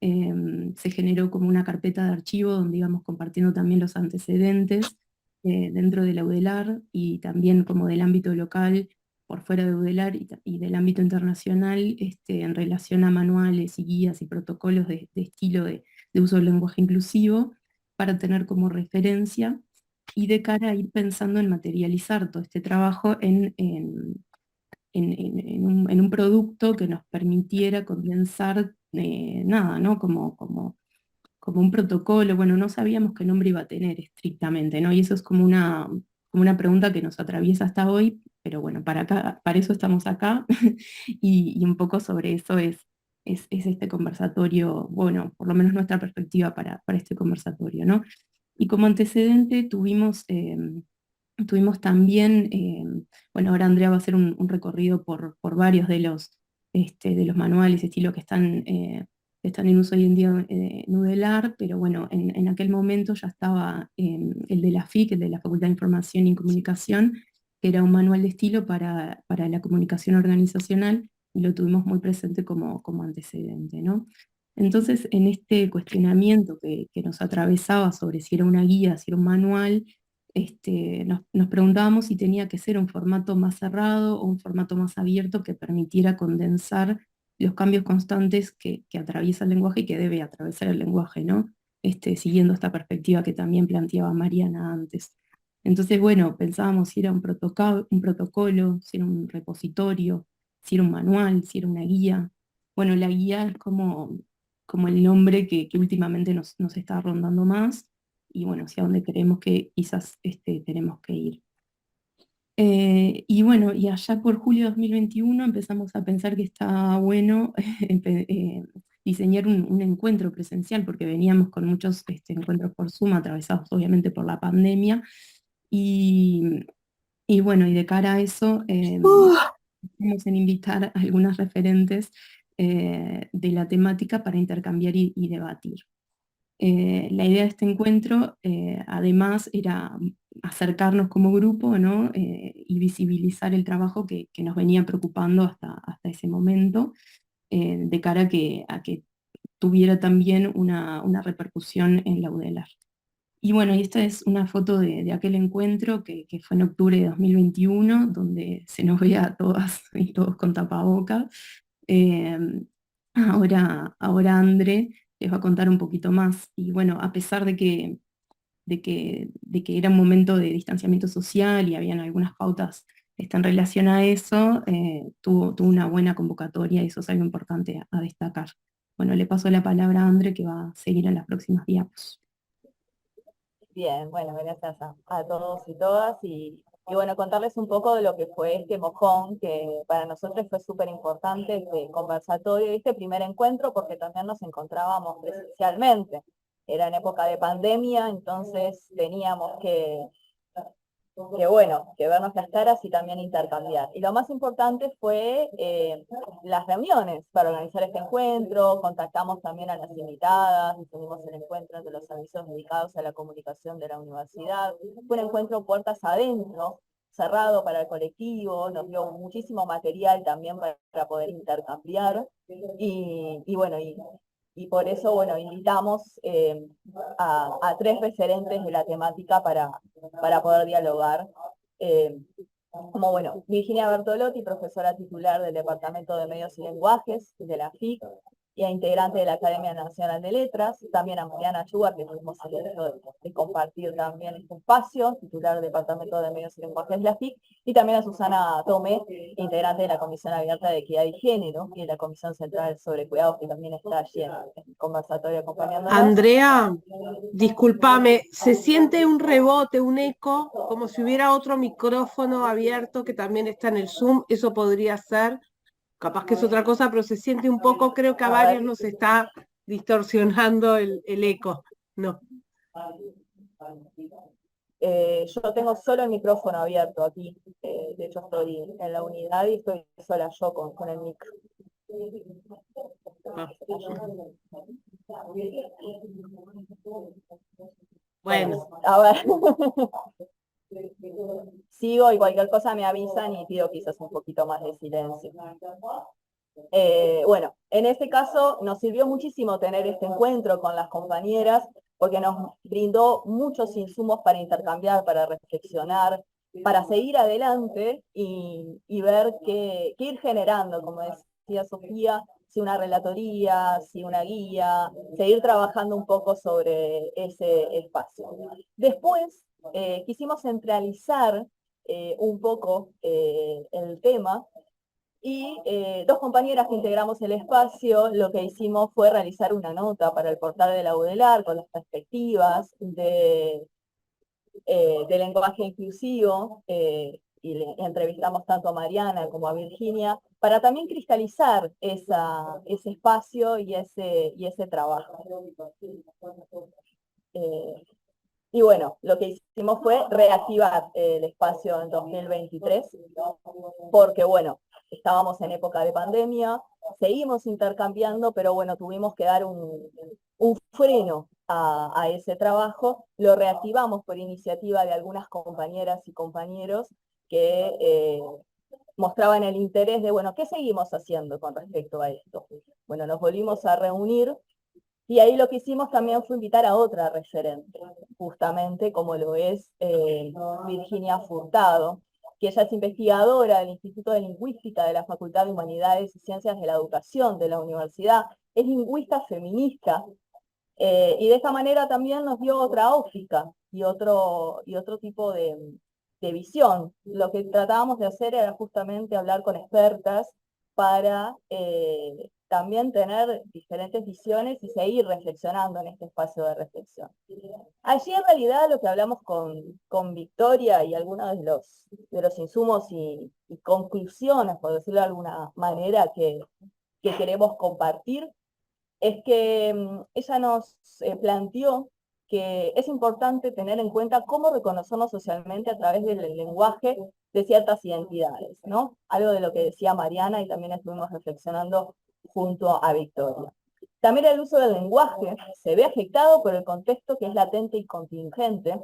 Se generó como una carpeta de archivo donde íbamos compartiendo también los antecedentes dentro de la UDELAR y también como del ámbito local, por fuera de UDELAR y del ámbito internacional, en relación a manuales y guías y protocolos de estilo de uso del lenguaje inclusivo, para tener como referencia y de cara a ir pensando en materializar todo este trabajo en un producto que nos permitiera condensar nada, ¿no? Como como un protocolo, bueno, no sabíamos qué nombre iba a tener estrictamente, ¿no? Y eso es como una pregunta que nos atraviesa hasta hoy, pero bueno, para eso estamos acá, y un poco sobre eso es este conversatorio, bueno, por lo menos nuestra perspectiva para este conversatorio, ¿no? Y como antecedente tuvimos también, bueno, ahora Andrea va a hacer un recorrido por varios de los manuales, estilo que están en uso hoy en día en UDELAR, pero bueno, en aquel momento ya estaba el de la FIC, el de la Facultad de Información y Comunicación, que era un manual de estilo para la comunicación organizacional, y lo tuvimos muy presente como antecedente, ¿no? Entonces, en este cuestionamiento que nos atravesaba sobre si era una guía, si era un manual, nos preguntábamos si tenía que ser un formato más cerrado o un formato más abierto que permitiera condensar los cambios constantes que atraviesa el lenguaje y que debe atravesar el lenguaje, ¿no? Siguiendo esta perspectiva que también planteaba Mariana antes. Entonces, bueno, pensábamos si era un protocolo, si era un repositorio, si era un manual, si era una guía. Bueno, la guía es como el nombre que últimamente nos está rondando más, y bueno, hacia dónde creemos que quizás tenemos que ir. Y bueno, y allá por julio de 2021 empezamos a pensar que estaba bueno diseñar un encuentro presencial, porque veníamos con muchos encuentros por Zoom, atravesados obviamente por la pandemia, y, y bueno, y de cara a eso, pensamos en invitar a algunas referentes de la temática para intercambiar y debatir. La idea de este encuentro, además, era acercarnos como grupo, ¿no? Y visibilizar el trabajo que nos venía preocupando hasta ese momento, de cara a que tuviera también una repercusión en la UDELAR. Y bueno, y esta es una foto de aquel encuentro que fue en octubre de 2021, donde se nos veía a todas y todos con tapabocas. Eh, ahora André les va a contar un poquito más. Y bueno, a pesar de que era un momento de distanciamiento social y habían algunas pautas en relación a eso, tuvo una buena convocatoria, y eso es algo importante a destacar. Bueno, le paso la palabra a André, que va a seguir en las próximas diapos. Bien, bueno, gracias a todos y todas, y bueno, contarles un poco de lo que fue este mojón, que para nosotros fue súper importante, este conversatorio y este primer encuentro, porque también nos encontrábamos presencialmente. Era en época de pandemia, entonces teníamos que vernos las caras y también intercambiar. Y lo más importante fue las reuniones para organizar este encuentro, contactamos también a las invitadas, hicimos el encuentro entre los servicios dedicados a la comunicación de la universidad. Fue un encuentro puertas adentro, cerrado para el colectivo, nos dio muchísimo material también para poder intercambiar, y bueno, y por eso, bueno, invitamos a 3 referentes de la temática para poder dialogar. Como, bueno, Virginia Bertolotti, profesora titular del Departamento de Medios y Lenguajes de la FIC, y a integrante de la Academia Nacional de Letras, también a Mariana Chugar, que tuvimos el derecho de compartir también este espacio, titular del Departamento de Medios y Lenguajes de la FIC, y también a Susana Tomé, integrante de la Comisión Abierta de Equidad y Género, y de la Comisión Central sobre Cuidados, que también está allí en el conversatorio acompañándonos. Andrea, discúlpame, se siente un rebote, un eco, como si hubiera otro micrófono abierto que también está en el Zoom. Eso podría ser, capaz que es otra cosa, pero se siente un poco, creo que a varios nos está distorsionando el eco. No. Yo tengo solo el micrófono abierto aquí, de hecho estoy en la unidad y estoy sola yo con el micro. Ah. Bueno, a ver. Sigo, y cualquier cosa me avisan y pido quizás un poquito más de silencio. Bueno, en este caso nos sirvió muchísimo tener este encuentro con las compañeras, porque nos brindó muchos insumos para intercambiar, para reflexionar, para seguir adelante y ver qué ir generando, como decía Sofía, si una relatoría, si una guía, seguir trabajando un poco sobre ese espacio. Después quisimos centralizar un poco el tema, Y dos compañeras que integramos el espacio, lo que hicimos fue realizar una nota para el portal de la UDELAR con las perspectivas de lenguaje inclusivo, y entrevistamos tanto a Mariana como a Virginia, para también cristalizar ese espacio y ese trabajo. Y bueno, lo que hicimos fue reactivar el espacio en 2023, porque bueno, estábamos en época de pandemia, seguimos intercambiando, pero bueno, tuvimos que dar un freno a ese trabajo. Lo reactivamos por iniciativa de algunas compañeras y compañeros que mostraban el interés de, bueno, ¿qué seguimos haciendo con respecto a esto? Bueno, nos volvimos a reunir y ahí lo que hicimos también fue invitar a otra referente, justamente como lo es Virginia Furtado, que ella es investigadora del Instituto de Lingüística de la Facultad de Humanidades y Ciencias de la Educación de la universidad, es lingüista feminista, y de esta manera también nos dio otra óptica y otro tipo de visión. Lo que tratábamos de hacer era justamente hablar con expertas para también tener diferentes visiones y seguir reflexionando en este espacio de reflexión. Allí en realidad lo que hablamos con Victoria y algunos de los insumos y conclusiones, por decirlo de alguna manera, que queremos compartir, es que ella nos planteó que es importante tener en cuenta cómo reconocernos socialmente a través del lenguaje de ciertas identidades, ¿no? Algo de lo que decía Mariana y también estuvimos reflexionando junto a Victoria. También el uso del lenguaje se ve afectado por el contexto que es latente y contingente,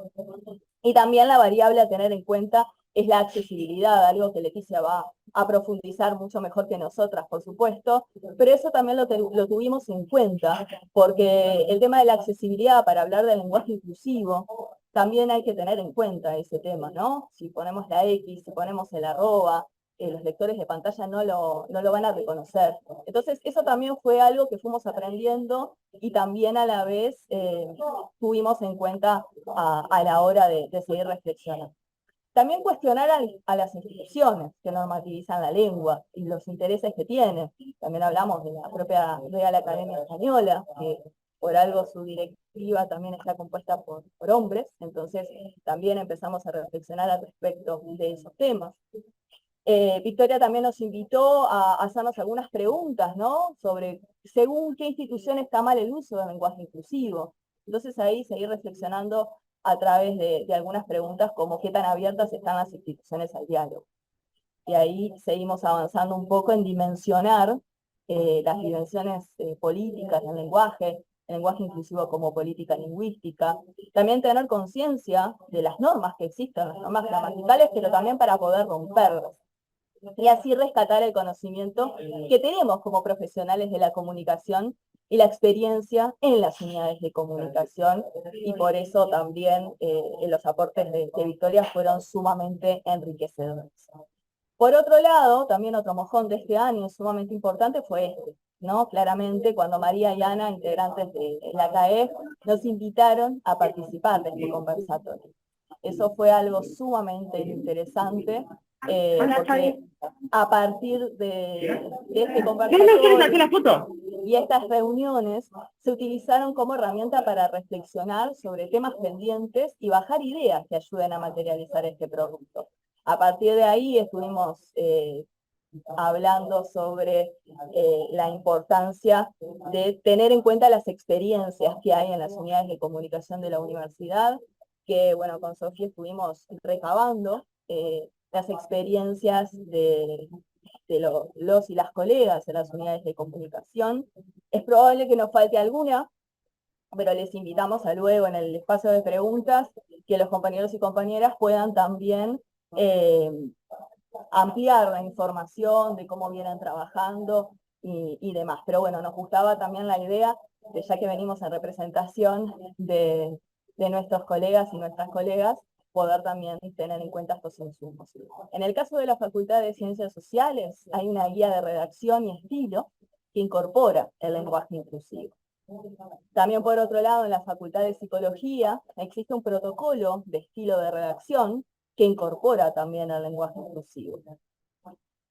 y también la variable a tener en cuenta es la accesibilidad, algo que Leticia va a profundizar mucho mejor que nosotras, por supuesto, pero eso también lo tuvimos en cuenta, porque el tema de la accesibilidad para hablar del lenguaje inclusivo, también hay que tener en cuenta ese tema, ¿no? Si ponemos la X, si ponemos el arroba, los lectores de pantalla no lo van a reconocer. Entonces, eso también fue algo que fuimos aprendiendo y también a la vez tuvimos en cuenta a la hora de seguir reflexionando. También cuestionar a las instituciones que normativizan la lengua y los intereses que tienen. También hablamos de la propia Real Academia Española, que por algo su directiva también está compuesta por hombres, entonces también empezamos a reflexionar al respecto de esos temas. Victoria también nos invitó a hacernos algunas preguntas, ¿no? Sobre según qué institución está mal el uso del lenguaje inclusivo. Entonces ahí seguir reflexionando a través de algunas preguntas como qué tan abiertas están las instituciones al diálogo. Y ahí seguimos avanzando un poco en dimensionar las dimensiones políticas del lenguaje, el lenguaje inclusivo como política lingüística, también tener conciencia de las normas que existen, las normas gramaticales, pero también para poder romperlas. Y así rescatar el conocimiento que tenemos como profesionales de la comunicación y la experiencia en las unidades de comunicación, y por eso también los aportes de Victoria fueron sumamente enriquecedores. Por otro lado, también otro mojón de este año sumamente importante fue este, ¿no? Claramente, cuando María y Ana, integrantes de la CAE, nos invitaron a participar de este conversatorio. Eso fue algo sumamente interesante, porque a partir de este conversatorio y estas reuniones se utilizaron como herramienta para reflexionar sobre temas pendientes y bajar ideas que ayuden a materializar este producto. A partir de ahí estuvimos hablando sobre la importancia de tener en cuenta las experiencias que hay en las unidades de comunicación de la universidad, que bueno, con Sofía estuvimos recabando las experiencias de los y las colegas en las unidades de comunicación. Es probable que nos falte alguna, pero les invitamos a luego en el espacio de preguntas que los compañeros y compañeras puedan también ampliar la información de cómo vienen trabajando y demás. Pero bueno, nos gustaba también la idea de, ya que venimos en representación de nuestros colegas y nuestras colegas, poder también tener en cuenta estos insumos. En el caso de la Facultad de Ciencias Sociales, hay una guía de redacción y estilo que incorpora el lenguaje inclusivo. También, por otro lado, en la Facultad de Psicología existe un protocolo de estilo de redacción que incorpora también el lenguaje inclusivo.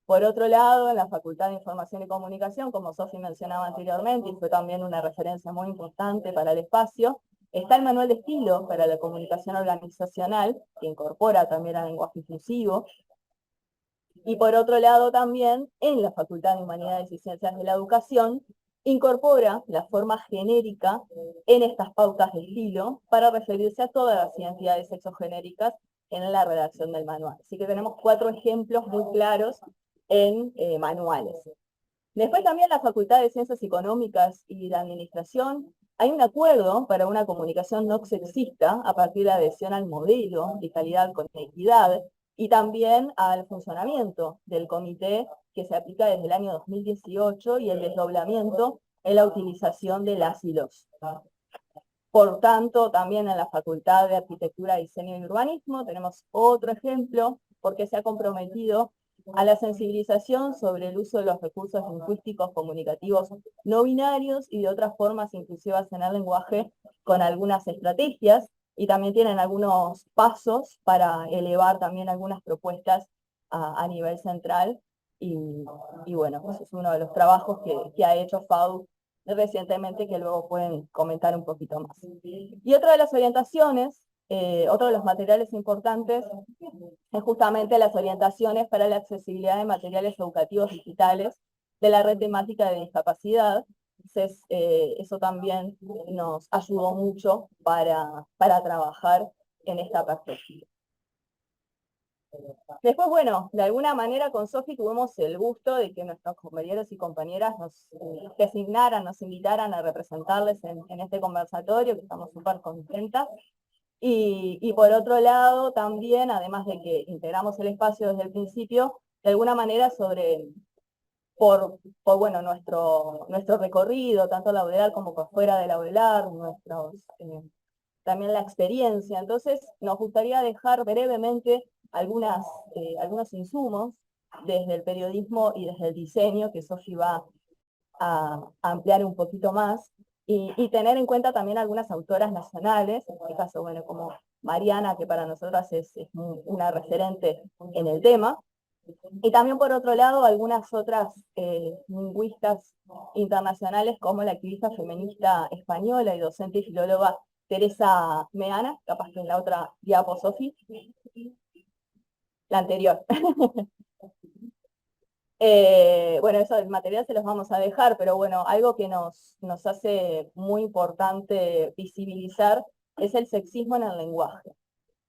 Por otro lado, en la Facultad de Información y Comunicación, como Sofi mencionaba anteriormente, y fue también una referencia muy importante para el espacio, está el manual de estilo para la comunicación organizacional, que incorpora también al lenguaje inclusivo. Y por otro lado también, en la Facultad de Humanidades y Ciencias de la Educación, incorpora la forma genérica en estas pautas de estilo para referirse a todas las identidades sexogenéricas en la redacción del manual. Así que tenemos 4 ejemplos muy claros en manuales. Después también en la Facultad de Ciencias Económicas y de Administración hay un acuerdo para una comunicación no sexista a partir de adhesión al modelo de calidad con equidad y también al funcionamiento del comité que se aplica desde el año 2018 y el desdoblamiento en la utilización de las y los. Por tanto, también en la Facultad de Arquitectura, Diseño y Urbanismo tenemos otro ejemplo porque se ha comprometido a la sensibilización sobre el uso de los recursos lingüísticos comunicativos no binarios y de otras formas inclusivas en el lenguaje con algunas estrategias y también tienen algunos pasos para elevar también algunas propuestas a nivel central y bueno, ese es uno de los trabajos que ha hecho FAU recientemente que luego pueden comentar un poquito más. Y otra de las orientaciones, otro de los materiales importantes es justamente las orientaciones para la accesibilidad de materiales educativos digitales de la red temática de discapacidad. Entonces, eso también nos ayudó mucho para trabajar en esta perspectiva. Después, bueno, de alguna manera con Sofi tuvimos el gusto de que nuestros compañeros y compañeras nos designaran, nos invitaran a representarles en este conversatorio, que estamos súper contentas. Y por otro lado, también, además de que integramos el espacio desde el principio, de alguna manera por bueno, nuestro recorrido, tanto laboral como por fuera de laboral, también la experiencia. Entonces, nos gustaría dejar brevemente algunos insumos desde el periodismo y desde el diseño, que Sofi va a ampliar un poquito más, y tener en cuenta también algunas autoras nacionales, en este caso, bueno, como Mariana, que para nosotras es una referente en el tema, y también por otro lado algunas otras lingüistas internacionales como la activista feminista española y docente y filóloga Teresa Meana, capaz que es la otra diapo, Sofi, la anterior. Bueno, eso del material se los vamos a dejar, pero bueno, algo que nos hace muy importante visibilizar es el sexismo en el lenguaje,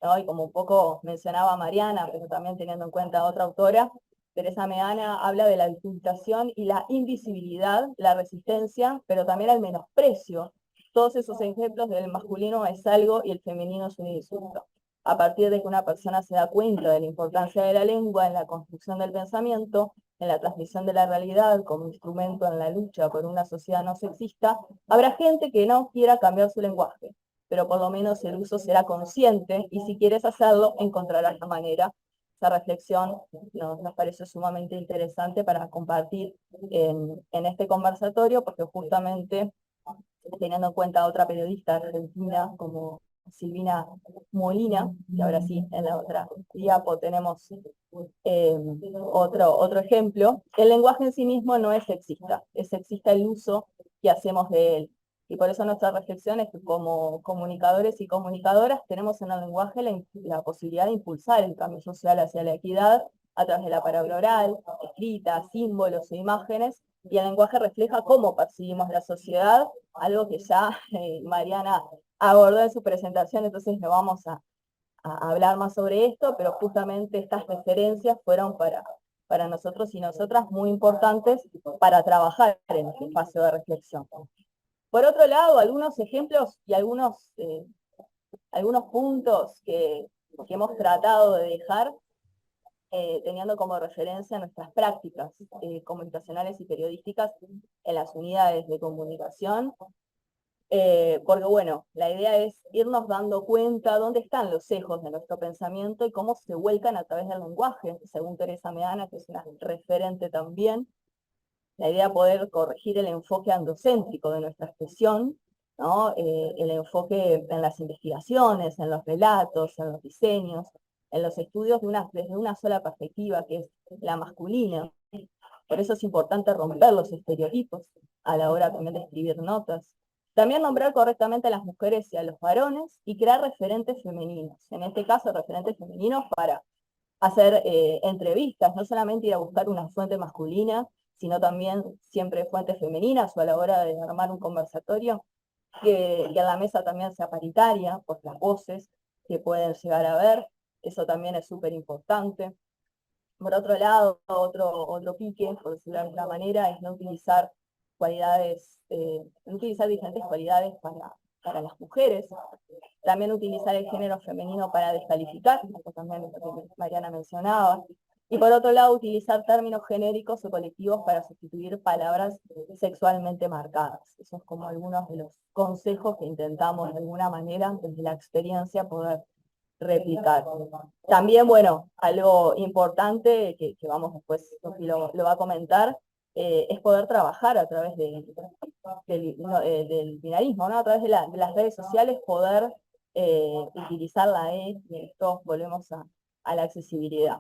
¿no? Y como un poco mencionaba Mariana, pero también teniendo en cuenta otra autora, Teresa Meana habla de la dificultación y la invisibilidad, la resistencia, pero también el menosprecio. Todos esos ejemplos del masculino es algo y el femenino es un insulto. A partir de que una persona se da cuenta de la importancia de la lengua en la construcción del pensamiento, en la transmisión de la realidad como instrumento en la lucha por una sociedad no sexista, habrá gente que no quiera cambiar su lenguaje, pero por lo menos el uso será consciente y si quieres hacerlo, encontrarás la manera. Esa reflexión nos parece sumamente interesante para compartir en este conversatorio, porque justamente teniendo en cuenta a otra periodista argentina como Silvina Molina, que ahora sí, en la otra diapo tenemos otro ejemplo, el lenguaje en sí mismo no es sexista el uso que hacemos de él. Y por eso nuestra reflexión es que como comunicadores y comunicadoras tenemos en el lenguaje la posibilidad de impulsar el cambio social hacia la equidad a través de la palabra oral, escrita, símbolos e imágenes, y el lenguaje refleja cómo percibimos la sociedad, algo que ya Mariana abordó en su presentación, entonces no vamos a hablar más sobre esto, pero justamente estas referencias fueron para nosotros y nosotras muy importantes para trabajar en este espacio de reflexión. Por otro lado, algunos ejemplos y algunos puntos que hemos tratado de dejar teniendo como referencia nuestras prácticas comunicacionales y periodísticas en las unidades de comunicación, porque bueno, la idea es irnos dando cuenta dónde están los sesgos de nuestro pensamiento y cómo se vuelcan a través del lenguaje, según Teresa Meana, que es una referente también. La idea es poder corregir el enfoque androcéntrico de nuestra expresión, ¿no? El enfoque en las investigaciones, en los relatos, en los diseños, en los estudios desde una sola perspectiva, que es la masculina. Por eso es importante romper los estereotipos a la hora también de escribir notas. También nombrar correctamente a las mujeres y a los varones y crear referentes femeninos. En este caso, referentes femeninos para hacer entrevistas, no solamente ir a buscar una fuente masculina, sino también siempre fuentes femeninas o a la hora de armar un conversatorio, que en la mesa también sea paritaria, por las voces que pueden llegar a ver, eso también es súper importante. Por otro lado, otro pique, por decirlo de alguna manera, es no utilizar cualidades, no utilizar diferentes cualidades para las mujeres, también utilizar el género femenino para descalificar, esto también es lo que Mariana mencionaba, y por otro lado utilizar términos genéricos o colectivos para sustituir palabras sexualmente marcadas. Eso es como algunos de los consejos que intentamos de alguna manera, desde la experiencia, poder replicar. También, bueno, algo importante que vamos después, Sofi lo va a comentar, es poder trabajar a través del binarismo, ¿no? A través de las redes sociales, poder utilizar la E, y esto volvemos a la accesibilidad.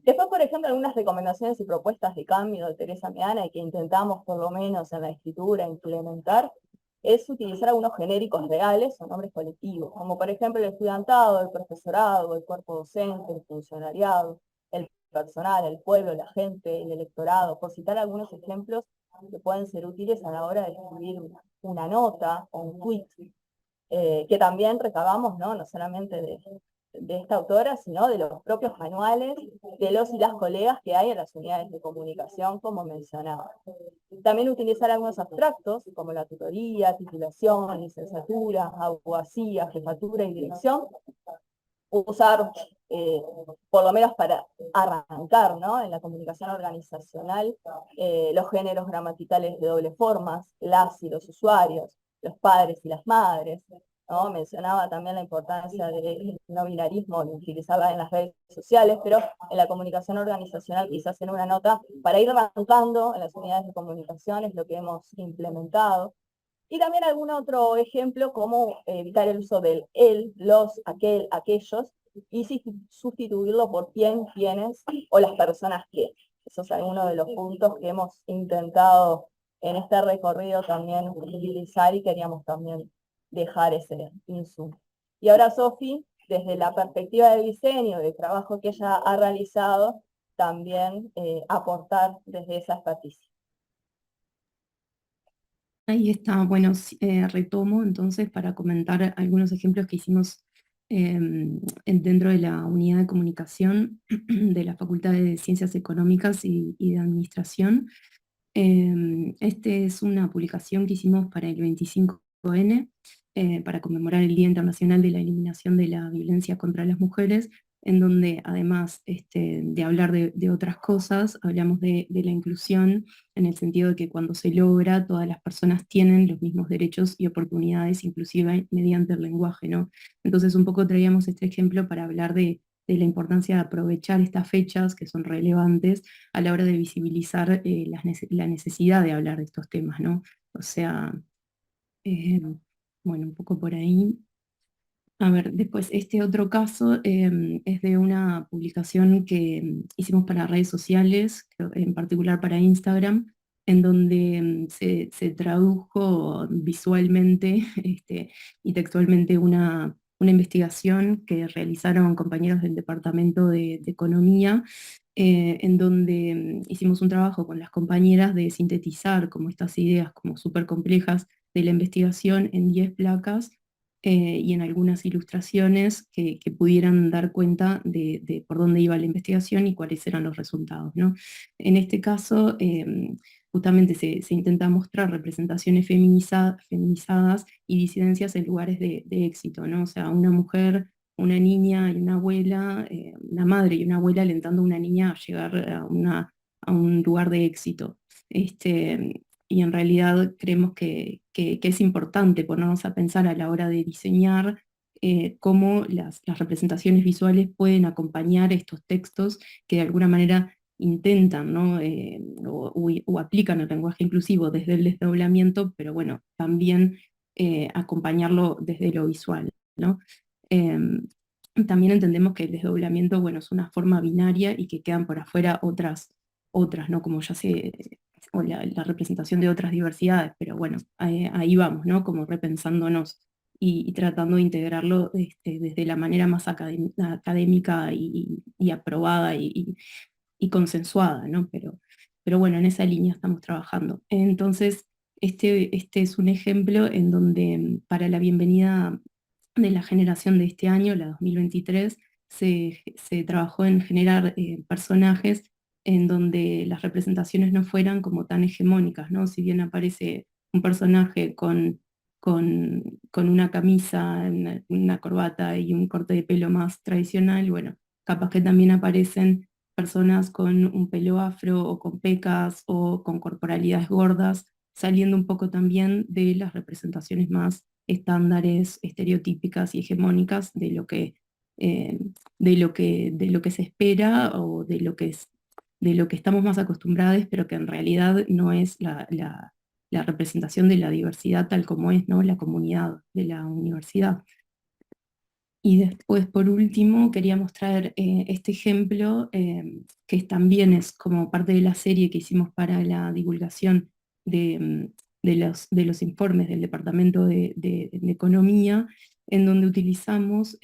Después, por ejemplo, algunas recomendaciones y propuestas de cambio de Teresa Meana y que intentamos por lo menos en la escritura implementar, es utilizar algunos genéricos reales o nombres colectivos, como por ejemplo el estudiantado, el profesorado, el cuerpo docente, el funcionariado, el personal, el pueblo, la gente, el electorado, por citar algunos ejemplos que pueden ser útiles a la hora de escribir una nota o un tweet, que también recabamos, no solamente de esta autora, sino de los propios manuales de los y las colegas que hay en las unidades de comunicación, como mencionaba. También utilizar algunos abstractos, como la tutoría, titulación, licenciatura, abogacía, jefatura y dirección. Usar, por lo menos para arrancar, ¿no? En la comunicación organizacional, los géneros gramaticales de doble formas, las y los usuarios, los padres y las madres, ¿no? Mencionaba también la importancia del no binarismo, de utilizarla en las redes sociales, pero en la comunicación organizacional, quizás en una nota, para ir arrancando en las unidades de comunicación es lo que hemos implementado. Y también algún otro ejemplo, como evitar el uso del él, los, aquel, aquellos, y sustituirlo por quién, quiénes, o las personas que. Esos son algunos de los puntos que hemos intentado en este recorrido también utilizar y queríamos también dejar ese insumo. Y ahora Sofi, desde la perspectiva de diseño, del trabajo que ella ha realizado, también aportar desde esa expertise. Ahí está, bueno, retomo entonces para comentar algunos ejemplos que hicimos dentro de la unidad de comunicación de la Facultad de Ciencias Económicas y de Administración. Este es una publicación que hicimos para el 25N, para conmemorar el Día Internacional de la Eliminación de la Violencia contra las Mujeres, en donde además de hablar de otras cosas, hablamos de la inclusión, en el sentido de que cuando se logra, todas las personas tienen los mismos derechos y oportunidades, inclusive mediante el lenguaje, ¿no? Entonces un poco traíamos este ejemplo para hablar de la importancia de aprovechar estas fechas que son relevantes a la hora de visibilizar la necesidad de hablar de estos temas, ¿no? O sea, bueno, un poco por ahí. A ver, después este otro caso es de una publicación que hicimos para redes sociales, en particular para Instagram, en donde se tradujo visualmente y textualmente una investigación que realizaron compañeros del Departamento de Economía, en donde hicimos un trabajo con las compañeras de sintetizar como estas ideas como súper complejas de la investigación en 10 placas, y en algunas ilustraciones que pudieran dar cuenta de por dónde iba la investigación y cuáles eran los resultados, ¿no? En este caso, justamente se intenta mostrar representaciones feminizadas y disidencias en lugares de éxito, ¿no? O sea, una mujer, una niña y una abuela, una madre y una abuela alentando a una niña a llegar a un lugar de éxito. Y en realidad creemos que es importante ponernos a pensar a la hora de diseñar cómo las representaciones visuales pueden acompañar estos textos que de alguna manera intentan, ¿no? O aplican el lenguaje inclusivo desde el desdoblamiento, pero bueno, también acompañarlo desde lo visual, ¿no? también entendemos que el desdoblamiento, bueno, es una forma binaria y que quedan por afuera otras, ¿no? Como ya se, o la representación de otras diversidades, pero bueno, ahí vamos, ¿no? Como repensándonos y tratando de integrarlo desde la manera más académica y aprobada y consensuada, ¿no? Pero bueno, en esa línea estamos trabajando. Entonces, este es un ejemplo en donde para la bienvenida de la generación de este año, la 2023, se trabajó en generar personajes en donde las representaciones no fueran como tan hegemónicas, ¿no? Si bien aparece un personaje con una camisa, una corbata y un corte de pelo más tradicional, bueno, capaz que también aparecen personas con un pelo afro o con pecas o con corporalidades gordas, saliendo un poco también de las representaciones más estándares, estereotípicas y hegemónicas eh, de lo que se espera o de lo que estamos más acostumbrados, pero que en realidad no es la representación de la diversidad tal como es, ¿no? La comunidad de la universidad. Y después, por último, quería mostrar este ejemplo, que también es como parte de la serie que hicimos para la divulgación de los informes del Departamento de Economía, en donde utilizamos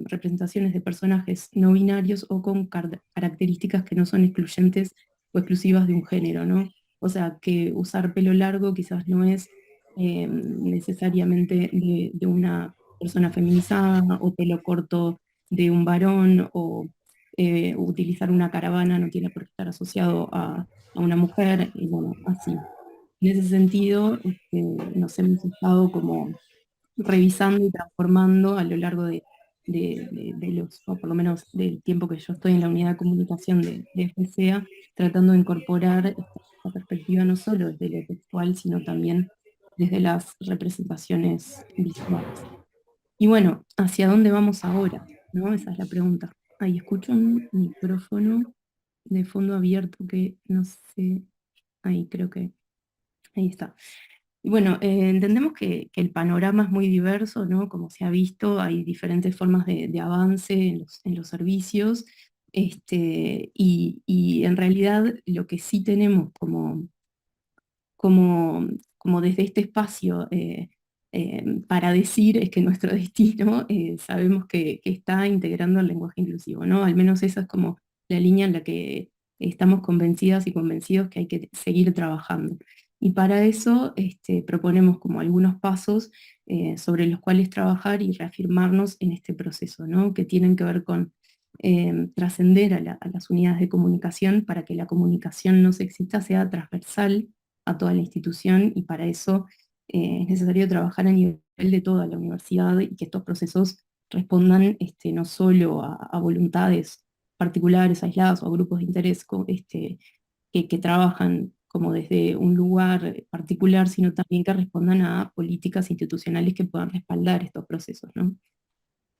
representaciones de personajes no binarios o con características que no son excluyentes o exclusivas de un género, ¿no? O sea, que usar pelo largo quizás no es necesariamente de una persona feminizada o pelo corto de un varón o utilizar una caravana no tiene por qué estar asociado a una mujer y bueno, así. En ese sentido, nos hemos estado como revisando y transformando a lo largo de los, o por lo menos del tiempo que yo estoy en la unidad de comunicación de FCA, tratando de incorporar esta perspectiva no solo desde lo textual, sino también desde las representaciones visuales. Y bueno, ¿hacia dónde vamos ahora? ¿No? Esa es la pregunta. Ahí escucho un micrófono de fondo abierto que no sé, ahí creo que, ahí está. Y bueno, entendemos que el panorama es muy diverso, ¿no? Como se ha visto, hay diferentes formas de avance en los servicios, y en realidad lo que sí tenemos como desde este espacio para decir es que nuestro destino sabemos que está integrando el lenguaje inclusivo, ¿no? Al menos esa es como la línea en la que estamos convencidas y convencidos que hay que seguir trabajando. Y para eso proponemos como algunos pasos sobre los cuales trabajar y reafirmarnos en este proceso, ¿no? Que tienen que ver con trascender a las unidades de comunicación para que la comunicación no sexista sea transversal a toda la institución y para eso es necesario trabajar a nivel de toda la universidad y que estos procesos respondan no solo a voluntades particulares, aisladas o a grupos de interés que trabajan como desde un lugar particular, sino también que respondan a políticas institucionales que puedan respaldar estos procesos, ¿no?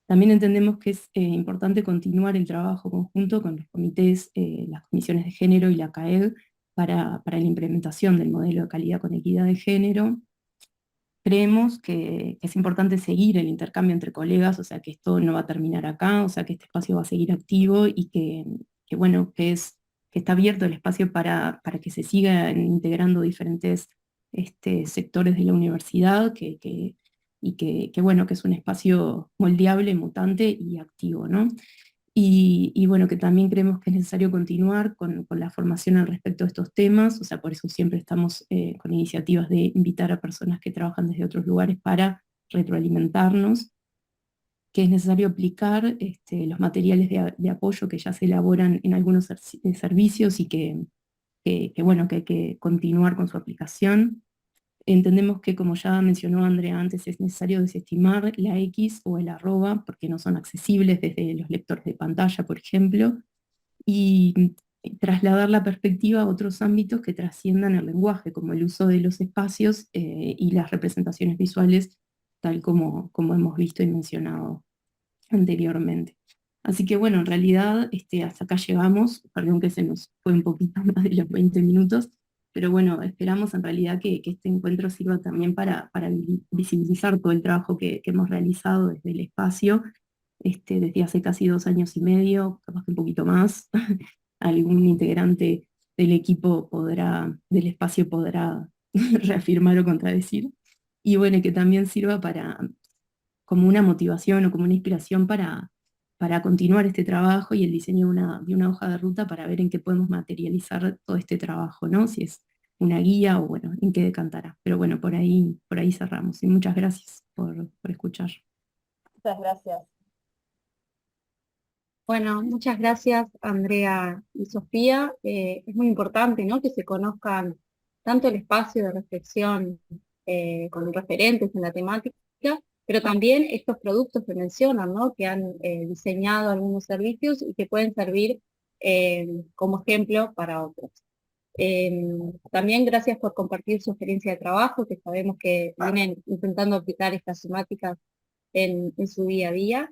También entendemos que es importante continuar el trabajo conjunto con los comités, las comisiones de género y la CAEG para la implementación del modelo de calidad con equidad de género. Creemos que es importante seguir el intercambio entre colegas, o sea que esto no va a terminar acá, o sea que este espacio va a seguir activo y bueno, que está abierto el espacio para que se sigan integrando diferentes sectores de la universidad, bueno, que es un espacio moldeable, mutante y activo, ¿no? Y bueno, que también creemos que es necesario continuar con la formación al respecto de estos temas, o sea, por eso siempre estamos con iniciativas de invitar a personas que trabajan desde otros lugares para retroalimentarnos, que es necesario aplicar los materiales de apoyo que ya se elaboran en algunos servicios y bueno, que hay que continuar con su aplicación. Entendemos que, como ya mencionó Andrea antes, es necesario desestimar la X o el arroba porque no son accesibles desde los lectores de pantalla, por ejemplo, y trasladar la perspectiva a otros ámbitos que trasciendan el lenguaje, como el uso de los espacios y las representaciones visuales, tal como hemos visto y mencionado anteriormente. Así que bueno, en realidad hasta acá llegamos, perdón que se nos fue un poquito más de los 20 minutos, pero bueno, esperamos en realidad que este encuentro sirva también para visibilizar todo el trabajo que hemos realizado desde el espacio, desde hace casi 2 años y medio, capaz que un poquito más. Algún integrante del equipo del espacio podrá reafirmar o contradecir. Y bueno, que también sirva como una motivación o como una inspiración para continuar este trabajo y el diseño de una hoja de ruta para ver en qué podemos materializar todo este trabajo, ¿no? Si es una guía o bueno, en qué decantará. Pero bueno, por ahí cerramos. Y muchas gracias por escuchar. Muchas gracias. Bueno, muchas gracias Andrea y Sofía. Es muy importante, ¿no?, que se conozcan tanto el espacio de reflexión con referentes en la temática, pero también estos productos que mencionan, ¿no?, que han diseñado algunos servicios y que pueden servir como ejemplo para otros. También gracias por compartir su experiencia de trabajo, que sabemos que vienen intentando aplicar estas temáticas en su día a día.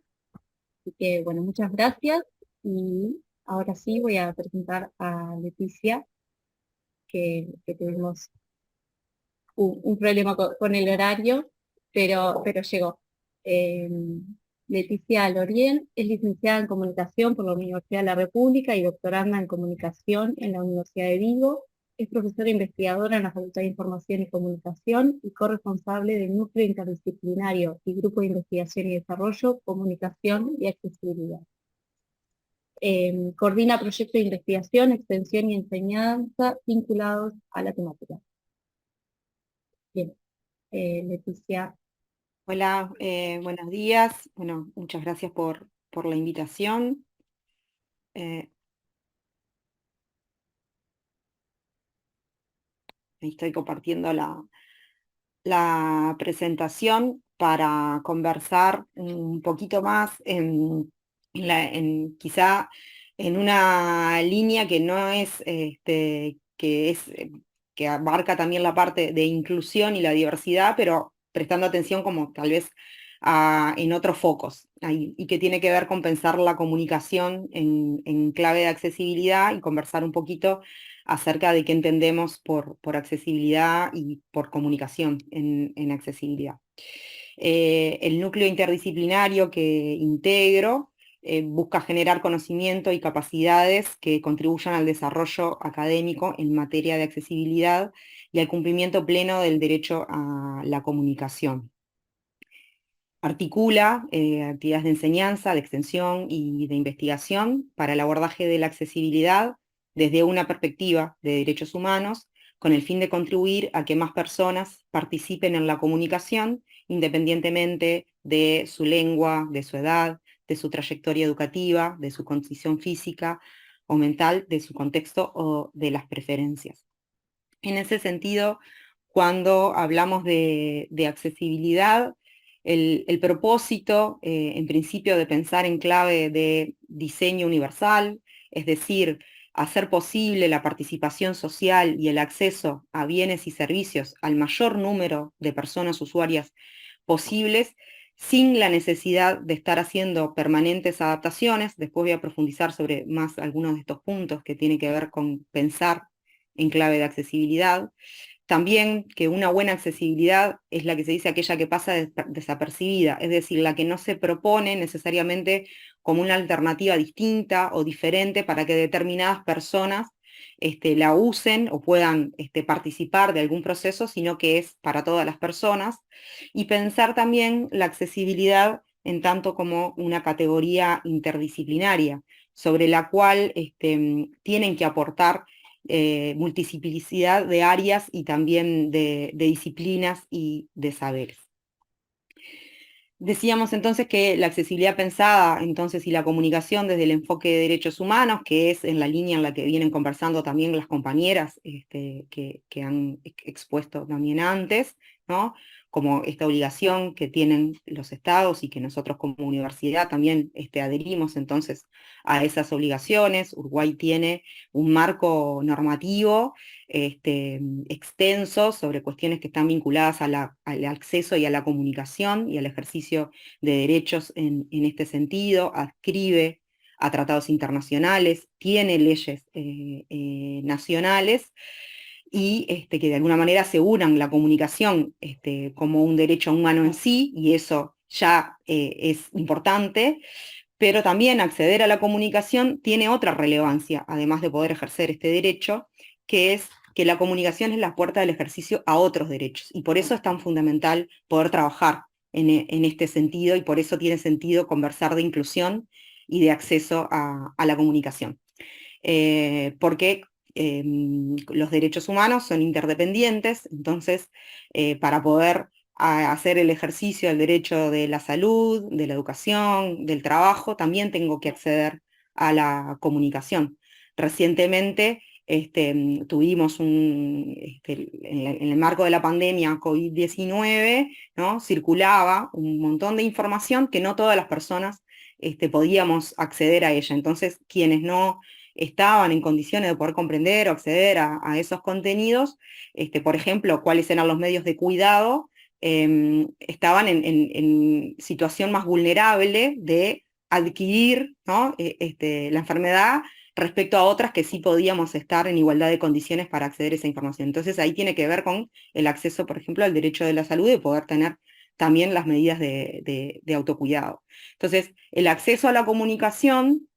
Así que, bueno, muchas gracias. Y ahora sí voy a presentar a Leticia, que tuvimos un problema con el horario, pero llegó. Eh, Leticia Lorien es licenciada en Comunicación por la Universidad de la República y doctoranda en Comunicación en la Universidad de Vigo. Es profesora investigadora en la Facultad de Información y Comunicación y corresponsable del Núcleo Interdisciplinario y Grupo de Investigación y Desarrollo, Comunicación y Accesibilidad. Coordina proyectos de investigación, extensión y enseñanza vinculados a la temática. Bien, Leticia. Hola, buenos días. Bueno, muchas gracias por la invitación. Estoy compartiendo la presentación para conversar un poquito más quizá en una línea que no es, que abarca también la parte de inclusión y la diversidad, pero prestando atención como tal vez en otros focos, y que tiene que ver con pensar la comunicación en clave de accesibilidad y conversar un poquito acerca de qué entendemos por accesibilidad y por comunicación en accesibilidad. El núcleo interdisciplinario que integro busca generar conocimiento y capacidades que contribuyan al desarrollo académico en materia de accesibilidad y al cumplimiento pleno del derecho a la comunicación. Articula actividades de enseñanza, de extensión y de investigación para el abordaje de la accesibilidad desde una perspectiva de derechos humanos, con el fin de contribuir a que más personas participen en la comunicación, independientemente de su lengua, de su edad, de su trayectoria educativa, de su condición física o mental, de su contexto o de las preferencias. En ese sentido, cuando hablamos de accesibilidad, el propósito, en principio, de pensar en clave de diseño universal, es decir, hacer posible la participación social y el acceso a bienes y servicios al mayor número de personas usuarias posibles, sin la necesidad de estar haciendo permanentes adaptaciones. Después voy a profundizar sobre más algunos de estos puntos que tienen que ver con pensar en clave de accesibilidad. También que una buena accesibilidad es la que se dice aquella que pasa desapercibida, es decir, la que no se propone necesariamente como una alternativa distinta o diferente para que determinadas personas la usen o puedan participar de algún proceso, sino que es para todas las personas. Y pensar también la accesibilidad en tanto como una categoría interdisciplinaria, sobre la cual tienen que aportar multiplicidad de áreas y también de disciplinas y de saberes. Decíamos entonces que la accesibilidad pensada entonces y la comunicación desde el enfoque de derechos humanos, que es en la línea en la que vienen conversando también las compañeras que han expuesto también antes, ¿no?, como esta obligación que tienen los estados y que nosotros como universidad también adherimos entonces a esas obligaciones. Uruguay tiene un marco normativo extenso sobre cuestiones que están vinculadas al acceso y a la comunicación y al ejercicio de derechos en este sentido, adscribe a tratados internacionales, tiene leyes nacionales, y que de alguna manera aseguran la comunicación como un derecho humano en sí, y eso ya es importante, pero también acceder a la comunicación tiene otra relevancia, además de poder ejercer este derecho, que es que la comunicación es la puerta del ejercicio a otros derechos, y por eso es tan fundamental poder trabajar en este sentido, y por eso tiene sentido conversar de inclusión y de acceso a la comunicación. Porque los derechos humanos son interdependientes, entonces para poder hacer el ejercicio del derecho de la salud, de la educación, del trabajo, también tengo que acceder a la comunicación. Recientemente tuvimos en el marco de la pandemia COVID-19, ¿no? Circulaba un montón de información que no todas las personas podíamos acceder a ella. Entonces, quienes no estaban en condiciones de poder comprender o acceder a esos contenidos, por ejemplo, cuáles eran los medios de cuidado, estaban en situación más vulnerable de adquirir, ¿no? La enfermedad respecto a otras que sí podíamos estar en igualdad de condiciones para acceder a esa información. Entonces ahí tiene que ver con el acceso, por ejemplo, al derecho de la salud y poder tener también las medidas de autocuidado. Entonces, el acceso a la comunicación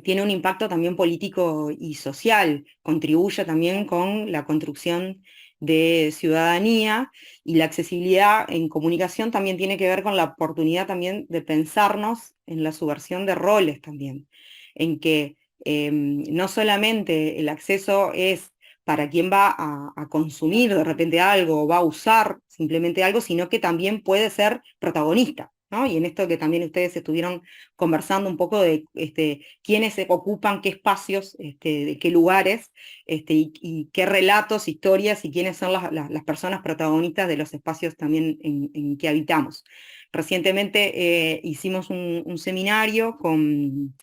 tiene un impacto también político y social, contribuye también con la construcción de ciudadanía, y la accesibilidad en comunicación también tiene que ver con la oportunidad también de pensarnos en la subversión de roles también, en que no solamente el acceso es para quien va a consumir de repente algo o va a usar simplemente algo, sino que también puede ser protagonista, ¿no? Y en esto que también ustedes estuvieron conversando un poco de quiénes ocupan qué espacios, de qué lugares, y qué relatos, historias, y quiénes son las personas protagonistas de los espacios también en que habitamos. Recientemente hicimos un seminario con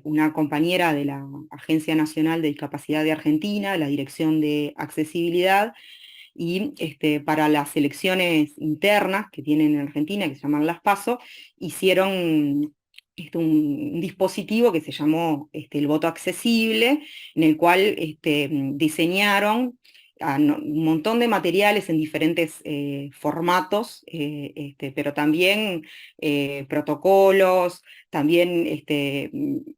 una compañera de la Agencia Nacional de Discapacidad de Argentina, de la Dirección de Accesibilidad, y para las elecciones internas que tienen en Argentina, que se llaman las PASO, hicieron un dispositivo que se llamó el voto accesible, en el cual diseñaron un montón de materiales en diferentes formatos, pero también protocolos, también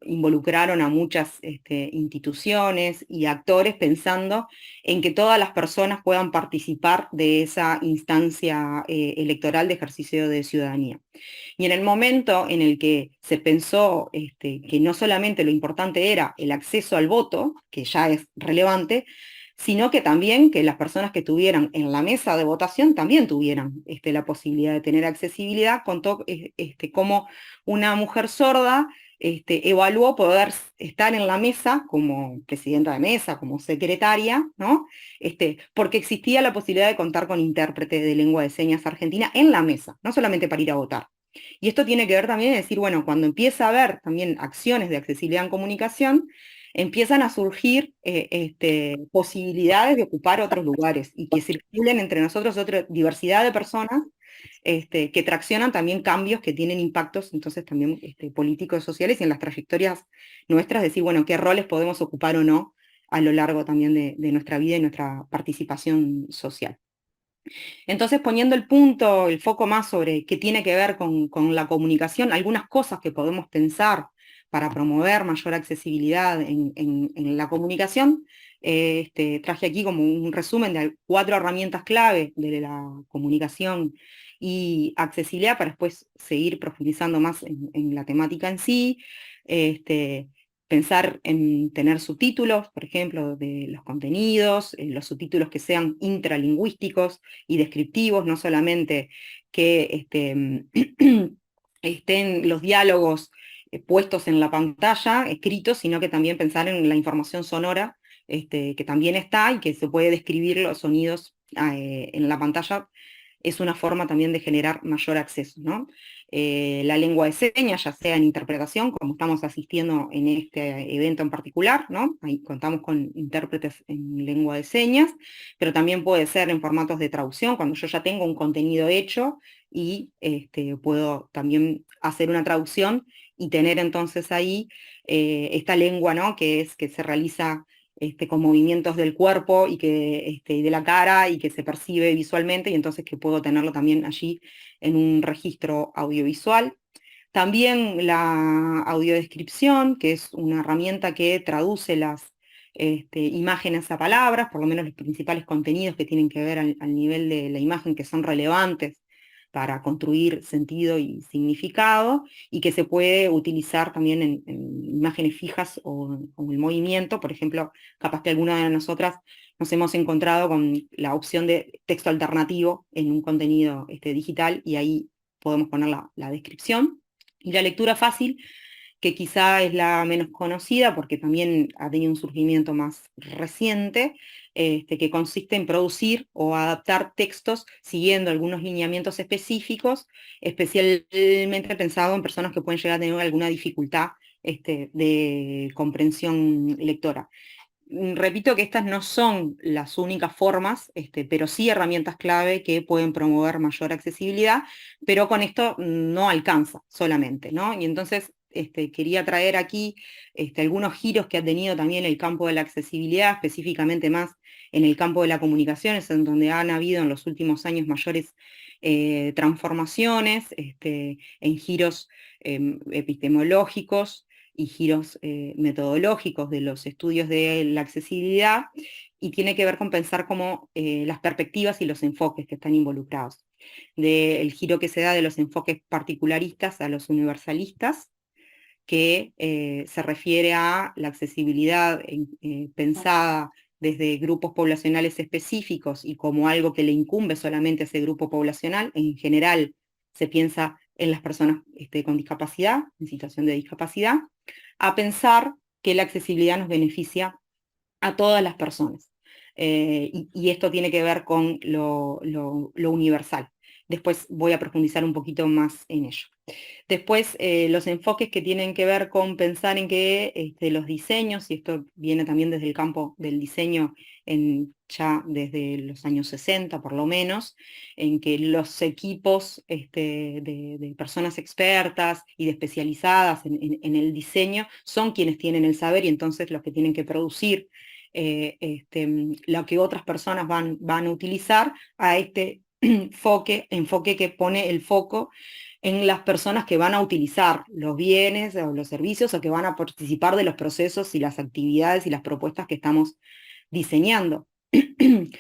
involucraron a muchas instituciones y actores pensando en que todas las personas puedan participar de esa instancia electoral de ejercicio de ciudadanía. Y en el momento en el que se pensó que no solamente lo importante era el acceso al voto, que ya es relevante, sino que también que las personas que estuvieran en la mesa de votación también tuvieran la posibilidad de tener accesibilidad, contó cómo una mujer sorda evaluó poder estar en la mesa como presidenta de mesa, como secretaria, ¿no? Porque existía la posibilidad de contar con intérprete de lengua de señas argentina en la mesa, no solamente para ir a votar. Y esto tiene que ver también en decir, bueno, cuando empieza a haber también acciones de accesibilidad en comunicación, empiezan a surgir posibilidades de ocupar otros lugares y que circulen entre nosotros otra diversidad de personas que traccionan también cambios que tienen impactos entonces también políticos y sociales, y en las trayectorias nuestras decir, bueno, qué roles podemos ocupar o no a lo largo también de nuestra vida y nuestra participación social. Entonces, poniendo el foco más sobre qué tiene que ver con la comunicación, algunas cosas que podemos pensar para promover mayor accesibilidad en la comunicación, traje aquí como un resumen de 4 herramientas clave de la comunicación y accesibilidad para después seguir profundizando más en la temática en sí. Pensar en tener subtítulos, por ejemplo, de los contenidos, los subtítulos que sean intralingüísticos y descriptivos, no solamente que estén los diálogos puestos en la pantalla, escritos, sino que también pensar en la información sonora, que también está y que se puede describir los sonidos en la pantalla. Es una forma también de generar mayor acceso, ¿no? La lengua de señas, ya sea en interpretación, como estamos asistiendo en este evento en particular, ¿no? Ahí contamos con intérpretes en lengua de señas, pero también puede ser en formatos de traducción, cuando yo ya tengo un contenido hecho y puedo también hacer una traducción y tener entonces ahí esta lengua, ¿no? Que se realiza con movimientos del cuerpo y de la cara y que se percibe visualmente, y entonces que puedo tenerlo también allí en un registro audiovisual. También la audiodescripción, que es una herramienta que traduce las imágenes a palabras, por lo menos los principales contenidos que tienen que ver al nivel de la imagen, que son relevantes para construir sentido y significado, y que se puede utilizar también en imágenes fijas o en movimiento. Por ejemplo, capaz que alguna de nosotras nos hemos encontrado con la opción de texto alternativo en un contenido digital, y ahí podemos poner la descripción. Y la lectura fácil, que quizá es la menos conocida porque también ha tenido un surgimiento más reciente, que consiste en producir o adaptar textos siguiendo algunos lineamientos específicos, especialmente pensado en personas que pueden llegar a tener alguna dificultad de comprensión lectora. Repito que estas no son las únicas formas, pero sí herramientas clave que pueden promover mayor accesibilidad, pero con esto no alcanza solamente, ¿no? Y entonces quería traer aquí algunos giros que ha tenido también el campo de la accesibilidad, específicamente más en el campo de la comunicación, es en donde han habido en los últimos años mayores transformaciones, en giros epistemológicos y giros metodológicos de los estudios de la accesibilidad, y tiene que ver con pensar cómo las perspectivas y los enfoques que están involucrados. Del giro que se da de los enfoques particularistas a los universalistas, que se refiere a la accesibilidad pensada desde grupos poblacionales específicos y como algo que le incumbe solamente a ese grupo poblacional. En general se piensa en las personas con discapacidad, en situación de discapacidad, a pensar que la accesibilidad nos beneficia a todas las personas. Y esto tiene que ver con lo universal. Después voy a profundizar un poquito más en ello. Después, los enfoques que tienen que ver con pensar en que los diseños, y esto viene también desde el campo del diseño ya desde los años 60 por lo menos, en que los equipos de personas expertas y de especializadas en el diseño son quienes tienen el saber, y entonces los que tienen que producir lo que otras personas van a utilizar a este enfoque que pone el foco en las personas que van a utilizar los bienes o los servicios, o que van a participar de los procesos y las actividades y las propuestas que estamos diseñando. En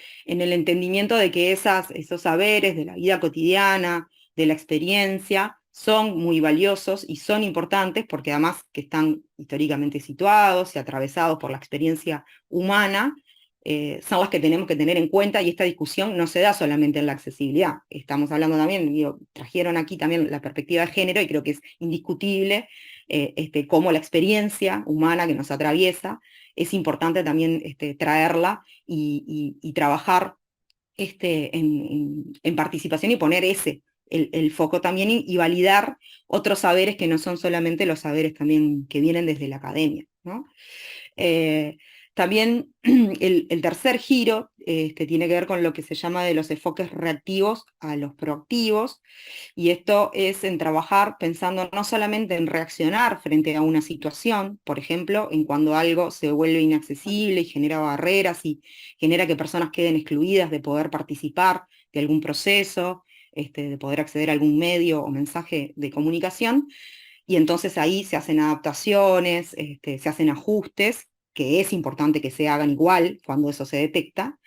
el entendimiento de que esos saberes de la vida cotidiana, de la experiencia, son muy valiosos y son importantes porque además que están históricamente situados y atravesados por la experiencia humana, son las que tenemos que tener en cuenta, y esta discusión no se da solamente en la accesibilidad. Estamos hablando también, trajeron aquí también la perspectiva de género, y creo que es indiscutible cómo la experiencia humana que nos atraviesa es importante también traerla y trabajar en participación, y poner el foco también, y validar otros saberes que no son solamente los saberes también que vienen desde la academia, ¿no? También el tercer giro tiene que ver con lo que se llama de los enfoques reactivos a los proactivos, y esto es en trabajar pensando no solamente en reaccionar frente a una situación, por ejemplo, en cuando algo se vuelve inaccesible y genera barreras y genera que personas queden excluidas de poder participar de algún proceso, de poder acceder a algún medio o mensaje de comunicación, y entonces ahí se hacen adaptaciones, se hacen ajustes, que es importante que se hagan igual cuando eso se detecta,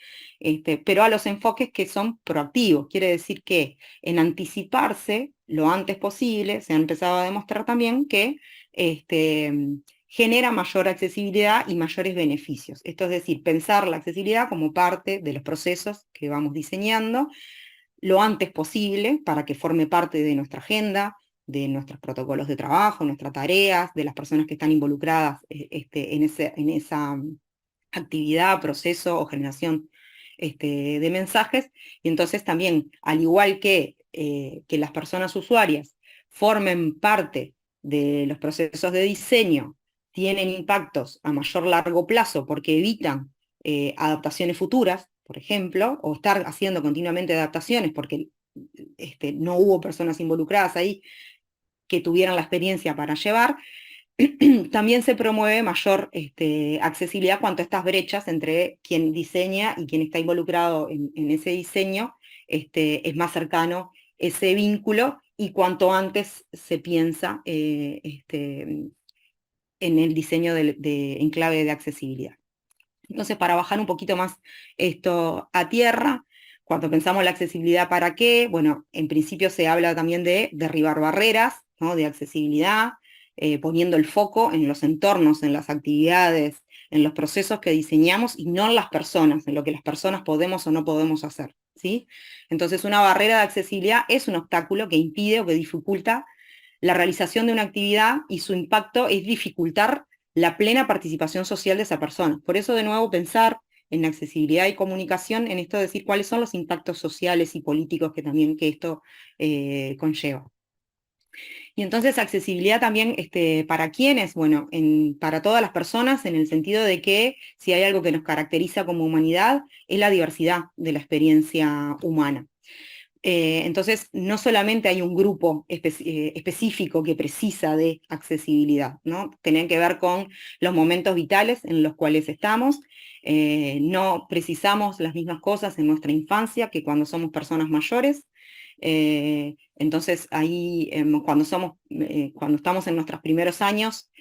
pero a los enfoques que son proactivos. Quiere decir que en anticiparse lo antes posible, se ha empezado a demostrar también que genera mayor accesibilidad y mayores beneficios. Esto es decir, pensar la accesibilidad como parte de los procesos que vamos diseñando lo antes posible para que forme parte de nuestra agenda, de nuestros protocolos de trabajo, nuestras tareas, de las personas que están involucradas en esa actividad, proceso o generación de mensajes. Y entonces también, al igual que las personas usuarias formen parte de los procesos de diseño, tienen impactos a mayor largo plazo porque evitan adaptaciones futuras, por ejemplo, o estar haciendo continuamente adaptaciones porque no hubo personas involucradas ahí que tuvieran la experiencia para llevar. también se promueve mayor accesibilidad cuanto a estas brechas entre quien diseña y quien está involucrado en ese diseño, es más cercano ese vínculo, y cuanto antes se piensa en el diseño en clave de accesibilidad. Entonces, para bajar un poquito más esto a tierra, cuando pensamos la accesibilidad, ¿para qué? Bueno, en principio se habla también de derribar barreras, ¿no?, de accesibilidad, poniendo el foco en los entornos, en las actividades, en los procesos que diseñamos, y no en las personas, en lo que las personas podemos o no podemos hacer, ¿sí? Entonces, una barrera de accesibilidad es un obstáculo que impide o que dificulta la realización de una actividad, y su impacto es dificultar la plena participación social de esa persona. Por eso, de nuevo, pensar en accesibilidad y comunicación, en esto de decir cuáles son los impactos sociales y políticos que esto conlleva. Y entonces, accesibilidad también, ¿para quiénes? Bueno, para todas las personas, en el sentido de que si hay algo que nos caracteriza como humanidad, es la diversidad de la experiencia humana. Entonces, no solamente hay un grupo específico que precisa de accesibilidad, ¿no? Tienen que ver con los momentos vitales en los cuales estamos. No precisamos las mismas cosas en nuestra infancia que cuando somos personas mayores. Entonces, ahí, cuando estamos en nuestros primeros años,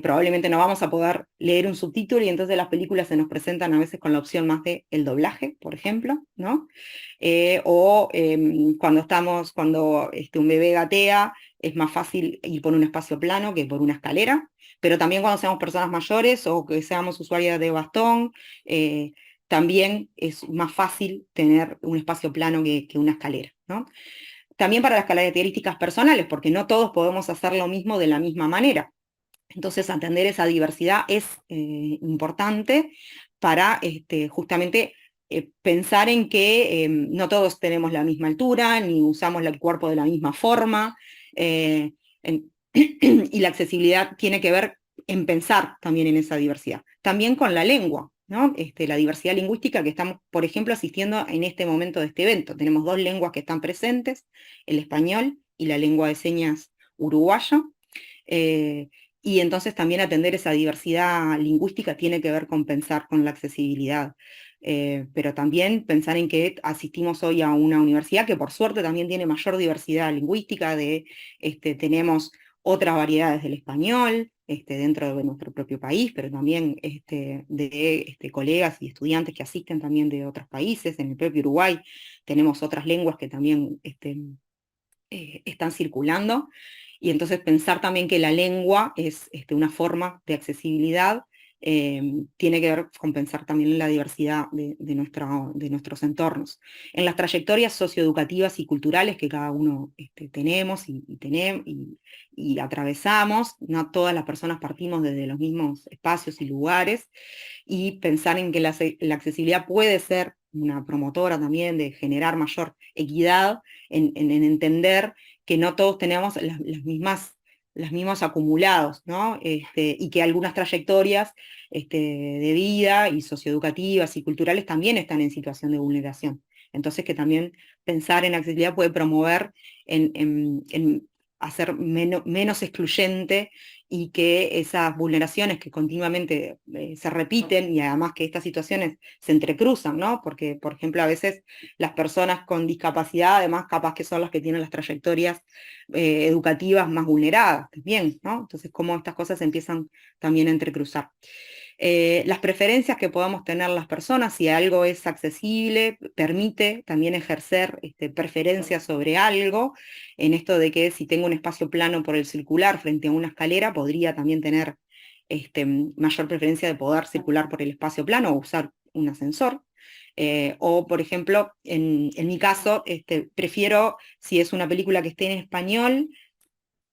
probablemente no vamos a poder leer un subtítulo, y entonces las películas se nos presentan a veces con la opción más de el doblaje, por ejemplo, ¿no? Cuando un bebé gatea, es más fácil ir por un espacio plano que por una escalera, pero también cuando seamos personas mayores o que seamos usuarias de bastón, también es más fácil tener un espacio plano que una escalera, ¿no? También para las características personales, porque no todos podemos hacer lo mismo de la misma manera. Entonces, atender esa diversidad es importante para justamente pensar en que no todos tenemos la misma altura, ni usamos el cuerpo de la misma forma, y la accesibilidad tiene que ver en pensar también en esa diversidad. También con la lengua, ¿no? La diversidad lingüística que estamos, por ejemplo, asistiendo en este momento de este evento. Tenemos dos lenguas que están presentes, el español y la lengua de señas uruguaya. Y entonces también atender esa diversidad lingüística tiene que ver con pensar con la accesibilidad. Pero también pensar en que asistimos hoy a una universidad que por suerte también tiene mayor diversidad lingüística, tenemos otras variedades del español dentro de nuestro propio país, pero también de colegas y estudiantes que asisten también de otros países. En el propio Uruguay tenemos otras lenguas que también están circulando, y entonces pensar también que la lengua es una forma de accesibilidad, tiene que ver con pensar también en la diversidad de nuestros entornos. En las trayectorias socioeducativas y culturales que cada uno tenemos y atravesamos, no todas las personas partimos desde los mismos espacios y lugares, y pensar en que la accesibilidad puede ser una promotora también de generar mayor equidad, en entender que no todos tenemos los mismos acumulados, ¿no? Y que algunas trayectorias de vida y socioeducativas y culturales también están en situación de vulneración. Entonces, que también pensar en accesibilidad puede promover en hacer menos excluyente, y que esas vulneraciones que continuamente se repiten, y además que estas situaciones se entrecruzan, ¿no? Porque, por ejemplo, a veces las personas con discapacidad, además, capaz que son las que tienen las trayectorias educativas más vulneradas también, ¿no? Entonces, cómo estas cosas empiezan también a entrecruzar. Las preferencias que podamos tener las personas, si algo es accesible, permite también ejercer preferencias sobre algo, en esto de que si tengo un espacio plano por el circular frente a una escalera, podría también tener mayor preferencia de poder circular por el espacio plano o usar un ascensor. O, por ejemplo, en mi caso, prefiero, si es una película que esté en español,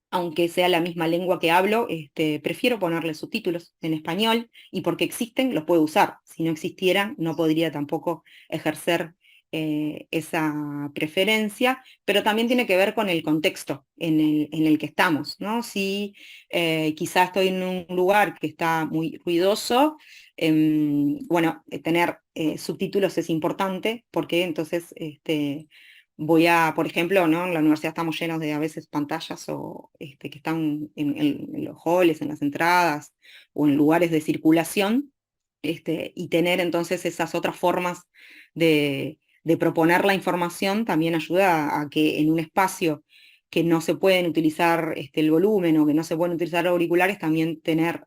aunque sea la misma lengua que hablo, prefiero ponerle subtítulos en español, y porque existen, los puedo usar. Si no existieran, no podría tampoco ejercer esa preferencia, pero también tiene que ver con el contexto en el que estamos, ¿no? Si quizá estoy en un lugar que está muy ruidoso, bueno, tener subtítulos es importante, porque entonces por ejemplo, ¿no? En la universidad estamos llenos de a veces pantallas que están en los halls, en las entradas, o en lugares de circulación, y tener entonces esas otras formas de proponer la información también ayuda a que en un espacio que no se pueden utilizar el volumen o que no se pueden utilizar auriculares, también tener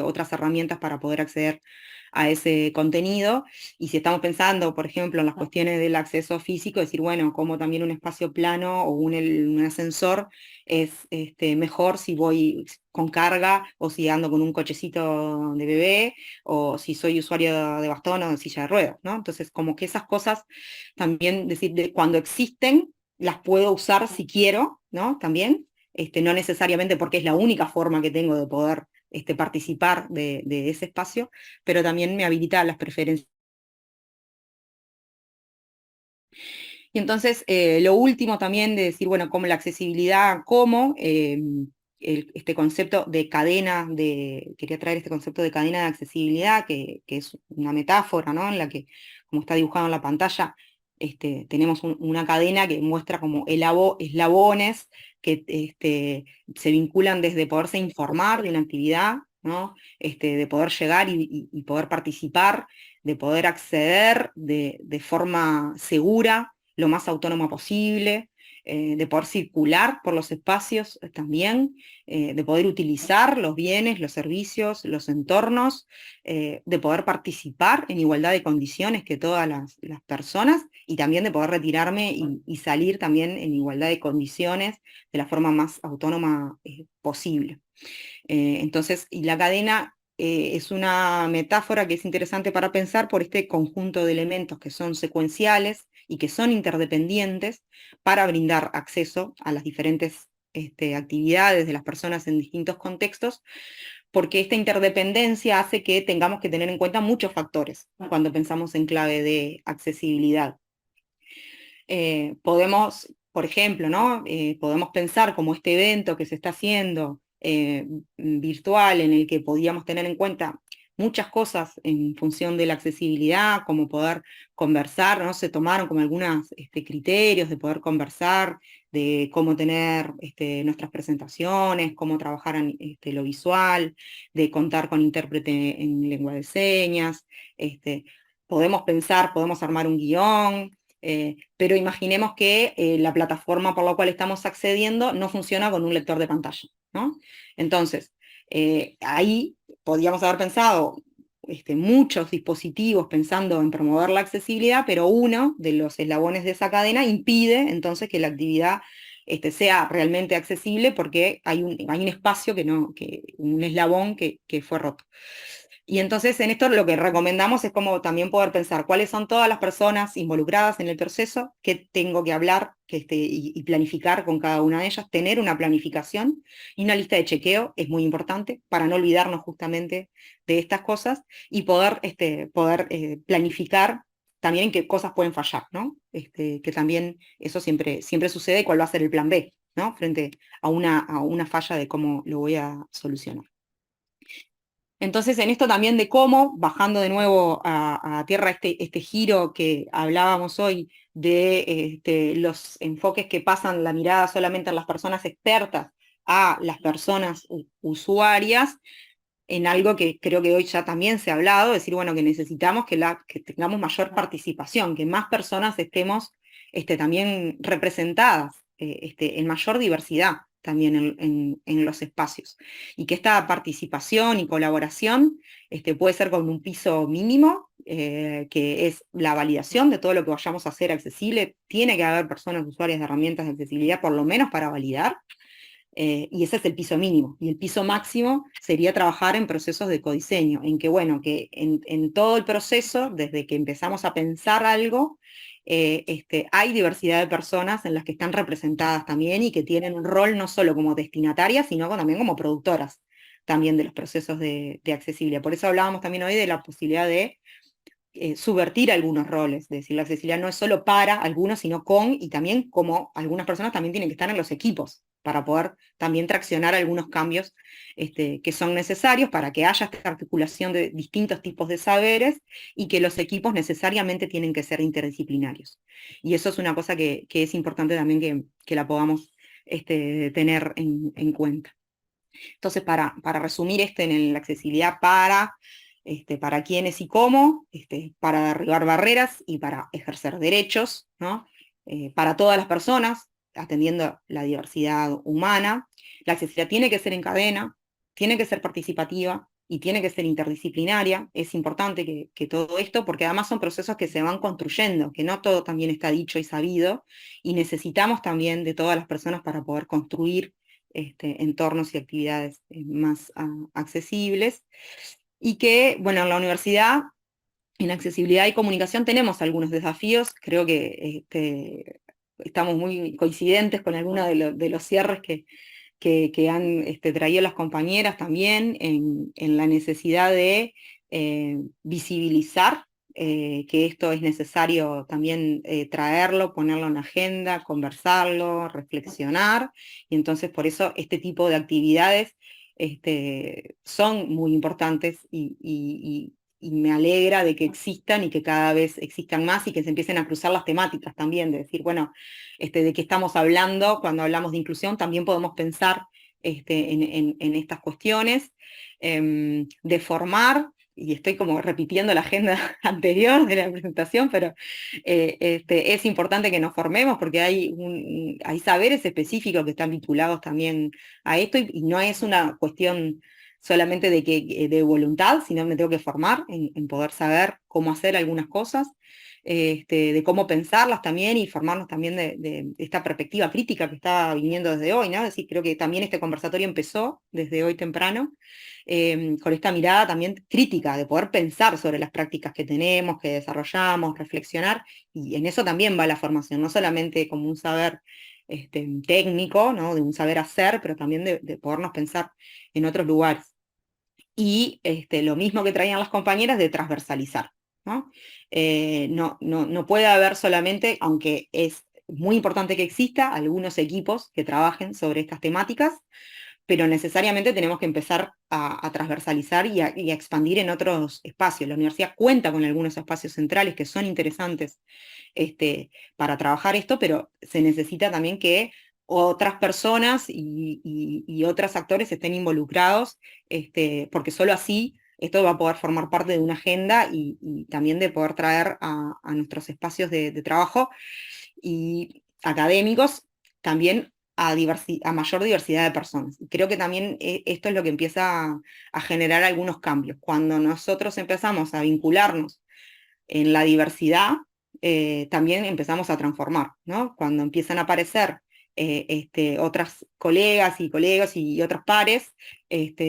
otras herramientas para poder acceder a ese contenido. Y si estamos pensando, por ejemplo, en las cuestiones del acceso físico, decir, bueno, como también un espacio plano o un ascensor es mejor si voy con carga o si ando con un cochecito de bebé o si soy usuario de bastón o de silla de ruedas, ¿no? Entonces, como que esas cosas también, decir, cuando existen, las puedo usar si quiero, ¿no? También, no necesariamente porque es la única forma que tengo de poder participar de ese espacio, pero también me habilita las preferencias. Y entonces, lo último también de decir, bueno, como la accesibilidad, este concepto de cadena, quería traer este concepto de cadena de accesibilidad, que es una metáfora, ¿no? En la que, como está dibujado en la pantalla, tenemos una cadena que muestra como eslabones que se vinculan desde poderse informar de una actividad, ¿no? De poder llegar y poder participar, de poder acceder de forma segura, lo más autónoma posible, de poder circular por los espacios también, de poder utilizar los bienes, los servicios, los entornos, de poder participar en igualdad de condiciones que todas las personas, y también de poder retirarme y salir también en igualdad de condiciones de la forma más autónoma posible. Entonces, y la cadena es una metáfora que es interesante para pensar por este conjunto de elementos que son secuenciales y que son interdependientes para brindar acceso a las diferentes actividades de las personas en distintos contextos, porque esta interdependencia hace que tengamos que tener en cuenta muchos factores cuando pensamos en clave de accesibilidad. Podemos, por ejemplo, ¿no? Podemos pensar como este evento que se está haciendo virtual, en el que podíamos tener en cuenta muchas cosas en función de la accesibilidad, como poder conversar, ¿no? Se tomaron como algunos criterios de poder conversar, de cómo tener nuestras presentaciones, cómo trabajar en lo visual, de contar con intérprete en lengua de señas. Podemos pensar, podemos armar un guión, pero imaginemos que la plataforma por la cual estamos accediendo no funciona con un lector de pantalla, ¿no? Entonces, ahí podríamos haber pensado muchos dispositivos pensando en promover la accesibilidad, pero uno de los eslabones de esa cadena impide entonces que la actividad sea realmente accesible, porque hay un espacio un eslabón que fue roto. Y entonces en esto lo que recomendamos es como también poder pensar cuáles son todas las personas involucradas en el proceso, qué tengo que hablar y planificar con cada una de ellas, tener una planificación y una lista de chequeo es muy importante para no olvidarnos justamente de estas cosas y poder planificar también en qué cosas pueden fallar, ¿no? Que también eso siempre sucede, y cuál va a ser el plan B, ¿no? Frente a una falla de cómo lo voy a solucionar. Entonces, en esto también de cómo, bajando de nuevo a tierra este giro que hablábamos hoy de los enfoques que pasan la mirada solamente a las personas expertas a las personas usuarias, en algo que creo que hoy ya también se ha hablado, decir, bueno, que necesitamos que tengamos mayor participación, que más personas estemos también representadas en mayor diversidad también en los espacios, y que esta participación y colaboración puede ser con un piso mínimo, que es la validación de todo lo que vayamos a hacer accesible. Tiene que haber personas usuarias de herramientas de accesibilidad, por lo menos para validar, y ese es el piso mínimo. Y el piso máximo sería trabajar en procesos de codiseño, en que, bueno, que en todo el proceso, desde que empezamos a pensar algo, hay diversidad de personas en las que están representadas también y que tienen un rol no solo como destinatarias, sino también como productoras también de los procesos de accesibilidad. Por eso hablábamos también hoy de la posibilidad de subvertir algunos roles, es decir, la accesibilidad no es solo para algunos, sino con, y también como algunas personas también tienen que estar en los equipos para poder también traccionar algunos cambios que son necesarios para que haya esta articulación de distintos tipos de saberes y que los equipos necesariamente tienen que ser interdisciplinarios. Y eso es una cosa que es importante también que la podamos tener en cuenta. Entonces, para resumir en la accesibilidad para quiénes y cómo, para derribar barreras y para ejercer derechos, ¿no? Para todas las personas, atendiendo la diversidad humana. La accesibilidad tiene que ser en cadena, tiene que ser participativa y tiene que ser interdisciplinaria. Es importante que todo esto, porque además son procesos que se van construyendo, que no todo también está dicho y sabido, y necesitamos también de todas las personas para poder construir entornos y actividades más accesibles. Y que, bueno, en la universidad, en accesibilidad y comunicación tenemos algunos desafíos, creo que estamos muy coincidentes con algunos de los cierres que han traído las compañeras también en la necesidad de visibilizar que esto es necesario también traerlo, ponerlo en agenda, conversarlo, reflexionar, y entonces por eso este tipo de actividades son muy importantes y me alegra de que existan y que cada vez existan más y que se empiecen a cruzar las temáticas también, de decir, bueno, de qué estamos hablando cuando hablamos de inclusión, también podemos pensar en estas cuestiones, de formar, y estoy como repitiendo la agenda anterior de la presentación, pero es importante que nos formemos porque hay saberes específicos que están vinculados también a esto y no es una cuestión solamente de voluntad, sino me tengo que formar en poder saber cómo hacer algunas cosas, de cómo pensarlas también y formarnos también de esta perspectiva crítica que está viniendo desde hoy, ¿no? Es decir, creo que también este conversatorio empezó desde hoy temprano, con esta mirada también crítica, de poder pensar sobre las prácticas que tenemos, que desarrollamos, reflexionar, y en eso también va la formación, no solamente como un saber técnico, ¿no? De un saber hacer, pero también de podernos pensar en otros lugares. Y lo mismo que traían las compañeras de transversalizar, ¿no? No puede haber solamente, aunque es muy importante que exista, algunos equipos que trabajen sobre estas temáticas, pero necesariamente tenemos que empezar a transversalizar y a expandir en otros espacios. La universidad cuenta con algunos espacios centrales que son interesantes para trabajar esto, pero se necesita también que otras personas y otros actores estén involucrados, porque solo así esto va a poder formar parte de una agenda y también de poder traer a nuestros espacios de trabajo y académicos también a mayor diversidad de personas. Y creo que también esto es lo que empieza a generar algunos cambios. Cuando nosotros empezamos a vincularnos en la diversidad, también empezamos a transformar, ¿no? Cuando empiezan a aparecer otras colegas y otros pares,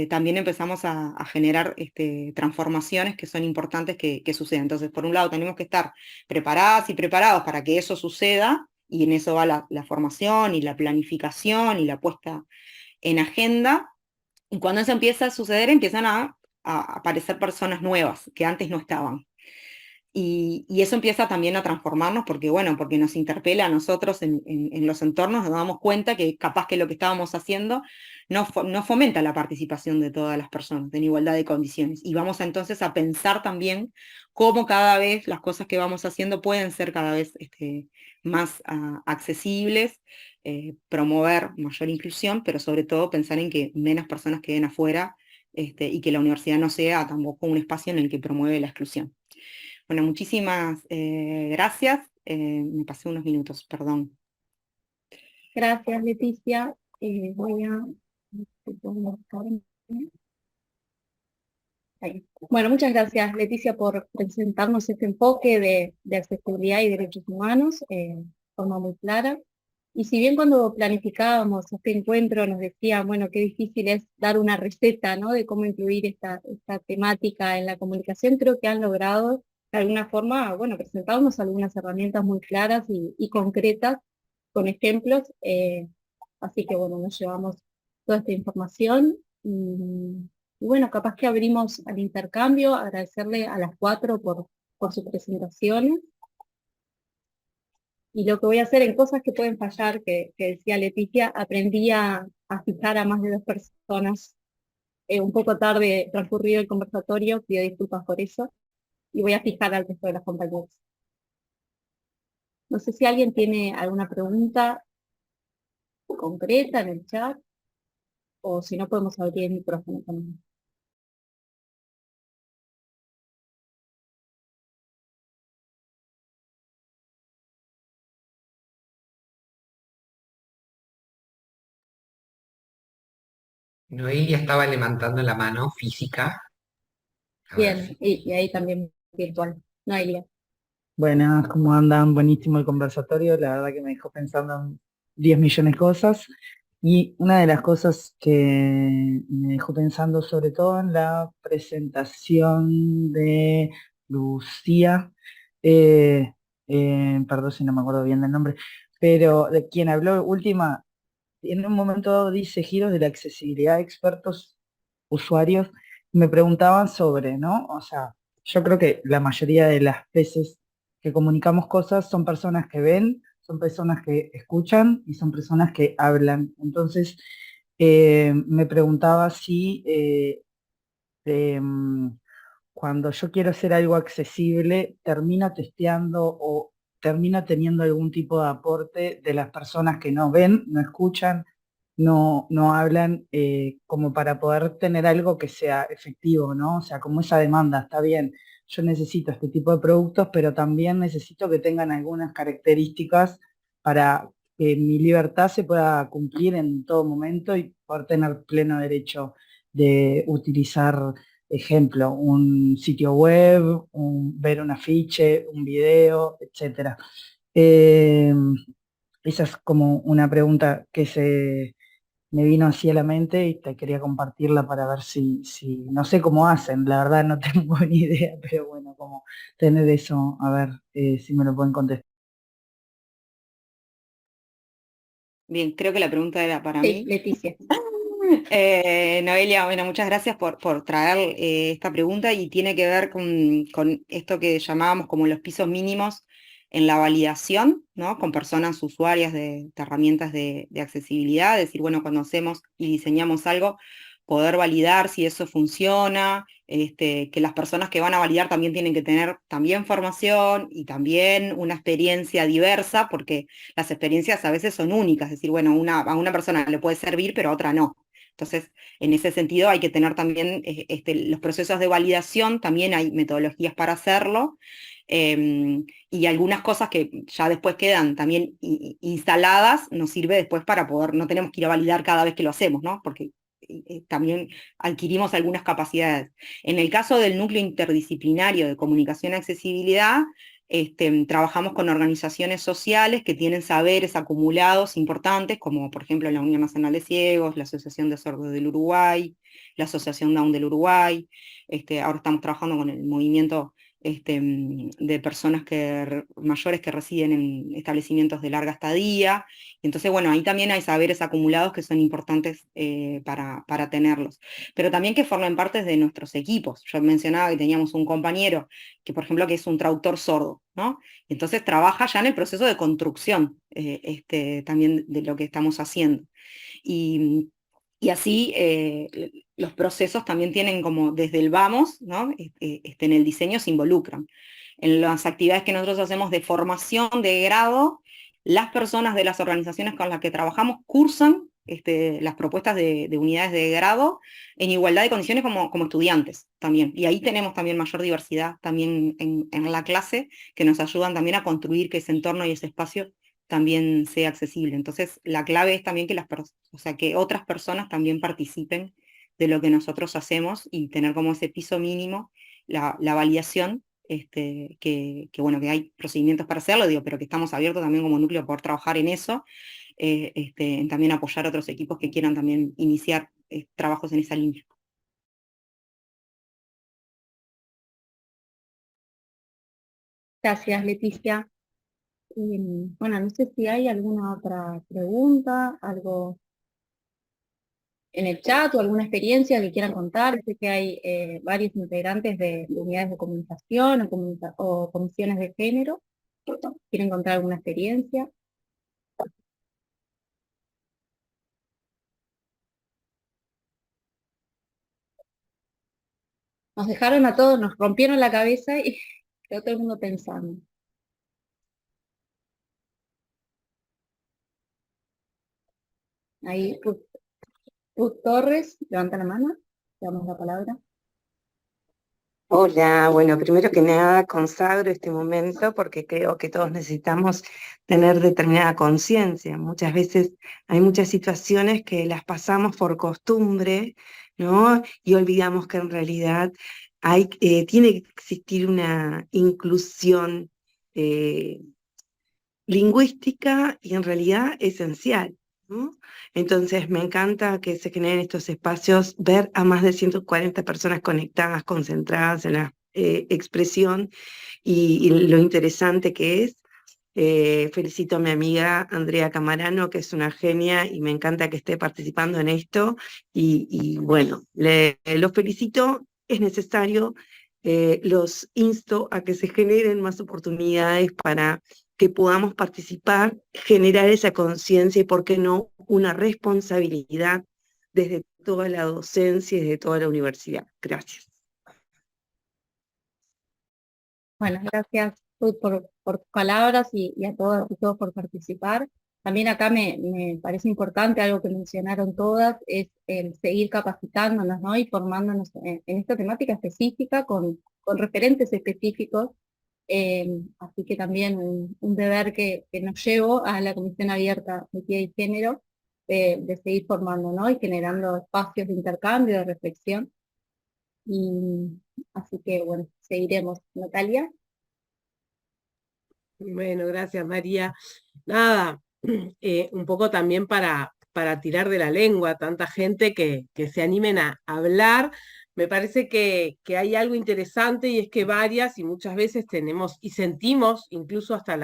también empezamos a generar transformaciones que son importantes que sucedan. Entonces, por un lado, tenemos que estar preparadas y preparados para que eso suceda, y en eso va la formación y la planificación y la puesta en agenda, y cuando eso empieza a suceder, empiezan a aparecer personas nuevas que antes no estaban. Y eso empieza también a transformarnos porque, bueno, porque nos interpela a nosotros en los entornos, nos damos cuenta que capaz que lo que estábamos haciendo no fomenta la participación de todas las personas en igualdad de condiciones. Y vamos entonces a pensar también cómo cada vez las cosas que vamos haciendo pueden ser cada vez más accesibles, promover mayor inclusión, pero sobre todo pensar en que menos personas queden afuera, y que la universidad no sea tampoco un espacio en el que promueve la exclusión. Bueno, muchísimas gracias. Me pasé unos minutos, perdón. Gracias, Leticia. Bueno, muchas gracias, Leticia, por presentarnos este enfoque de accesibilidad y derechos humanos de forma muy clara. Y si bien cuando planificábamos este encuentro nos decía, bueno, qué difícil es dar una receta, ¿no?, de cómo incluir esta temática en la comunicación, creo que han logrado de alguna forma, bueno, presentarnos algunas herramientas muy claras y concretas con ejemplos. Así que bueno, nos llevamos toda esta información y bueno, capaz que abrimos al intercambio, agradecerle a las 4 por sus presentaciones. Y lo que voy a hacer en cosas que pueden fallar, que decía Leticia, aprendí a fijar a más de 2 personas. Un poco tarde transcurrido el conversatorio, pido disculpas por eso, y voy a fijar al resto de las compañeras. No sé si alguien tiene alguna pregunta concreta en el chat, o si no podemos abrir el micrófono también. Noelia estaba levantando la mano física. A ver Bien, si- y ahí también virtual. Noelia. Buenas, ¿cómo andan? Buenísimo el conversatorio, la verdad que me dejó pensando en 10 millones de cosas. Y una de las cosas que me dejó pensando, sobre todo en la presentación de Lucía, eh, perdón si no me acuerdo bien del nombre, pero de quien habló última, en un momento dado dice giros de la accesibilidad de expertos usuarios, me preguntaban sobre, ¿no? O sea, yo creo que la mayoría de las veces que comunicamos cosas son personas que ven, son personas que escuchan y son personas que hablan. Entonces, me preguntaba si cuando yo quiero hacer algo accesible, termina testeando o termina teniendo algún tipo de aporte de las personas que no ven, no escuchan, no hablan, como para poder tener algo que sea efectivo, ¿no? O sea, como esa demanda, está bien, yo necesito este tipo de productos, pero también necesito que tengan algunas características para que mi libertad se pueda cumplir en todo momento y poder tener pleno derecho de utilizar, ejemplo, un sitio web, ver un afiche, un video, etcétera. Eh, Esa es como una pregunta que se me vino así a la mente y te quería compartirla para ver si no sé cómo hacen, la verdad no tengo ni idea, pero bueno, como tener eso, a ver si me lo pueden contestar. Bien, creo que la pregunta era para Sí, mí. Leticia. Noelia, bueno, muchas gracias por traer esta pregunta y tiene que ver con esto que llamábamos como los pisos mínimos en la validación, ¿no? Con personas usuarias de herramientas de accesibilidad, es decir, bueno, cuando hacemos y diseñamos algo, poder validar si eso funciona, que las personas que van a validar también tienen que tener también formación y también una experiencia diversa, porque las experiencias a veces son únicas, es decir, bueno, a una persona le puede servir, pero a otra no. Entonces, en ese sentido hay que tener también los procesos de validación, también hay metodologías para hacerlo, y algunas cosas que ya después quedan también instaladas, nos sirve después para poder, no tenemos que ir a validar cada vez que lo hacemos, ¿no? Porque también adquirimos algunas capacidades. En el caso del núcleo interdisciplinario de comunicación y accesibilidad, trabajamos con organizaciones sociales que tienen saberes acumulados importantes, como por ejemplo la Unión Nacional de Ciegos, la Asociación de Sordos del Uruguay, la Asociación Down del Uruguay. Ahora estamos trabajando con el movimiento de personas mayores que residen en establecimientos de larga estadía. Entonces, bueno, ahí también hay saberes acumulados que son importantes para tenerlos. Pero también que formen parte de nuestros equipos. Yo mencionaba que teníamos un compañero que, por ejemplo, que es un traductor sordo, ¿no? Entonces trabaja ya en el proceso de construcción también de lo que estamos haciendo. Y así los procesos también tienen como desde el vamos, ¿no? En el diseño se involucran. En las actividades que nosotros hacemos de formación de grado, las personas de las organizaciones con las que trabajamos cursan las propuestas de unidades de grado en igualdad de condiciones como estudiantes también. Y ahí tenemos también mayor diversidad también en la clase, que nos ayudan también a construir que ese entorno y ese espacio también sea accesible. Entonces, la clave es también o sea, que otras personas también participen de lo que nosotros hacemos y tener como ese piso mínimo, la validación, bueno, que hay procedimientos para hacerlo, digo, pero que estamos abiertos también como núcleo a poder trabajar en eso, en también apoyar a otros equipos que quieran también iniciar trabajos en esa línea. Gracias, Leticia. Bueno, no sé si hay alguna otra pregunta, algo en el chat o alguna experiencia que quieran contar. Sé que hay varios integrantes de unidades de comunicación o comisiones de género. ¿Quieren contar alguna experiencia? Nos dejaron a todos, nos rompieron la cabeza y quedó todo el mundo pensando. Ahí, Ruth Torres, levanta la mano, le damos la palabra. Hola, bueno, primero que nada consagro este momento porque creo que todos necesitamos tener determinada conciencia. Muchas veces hay muchas situaciones que las pasamos por costumbre, ¿no? Y olvidamos que en realidad tiene que existir una inclusión lingüística y en realidad esencial, ¿no? Entonces me encanta que se generen estos espacios, ver a más de 140 personas conectadas, concentradas en la expresión y lo interesante que es. Felicito a mi amiga Andrea Camarano, que es una genia y me encanta que esté participando en esto. Y bueno, los felicito, es necesario, los insto a que se generen más oportunidades para que podamos participar, generar esa conciencia y, por qué no, una responsabilidad desde toda la docencia y desde toda la universidad. Gracias. Bueno, gracias Ruth, por tus palabras y a todas y todos por participar. También acá me parece importante algo que mencionaron todas, es el seguir capacitándonos, ¿no? Y formándonos en esta temática específica con referentes específicos. Así que también un deber que nos llevo a la Comisión Abierta de Equidad y Género, de seguir formando, ¿no? Y generando espacios de intercambio, de reflexión. Y así que, bueno, seguiremos. Natalia. Bueno, gracias María. Nada, un poco también para tirar de la lengua, tanta gente que se animen a hablar. Me parece que hay algo interesante y es que varias y muchas veces tenemos y sentimos incluso hasta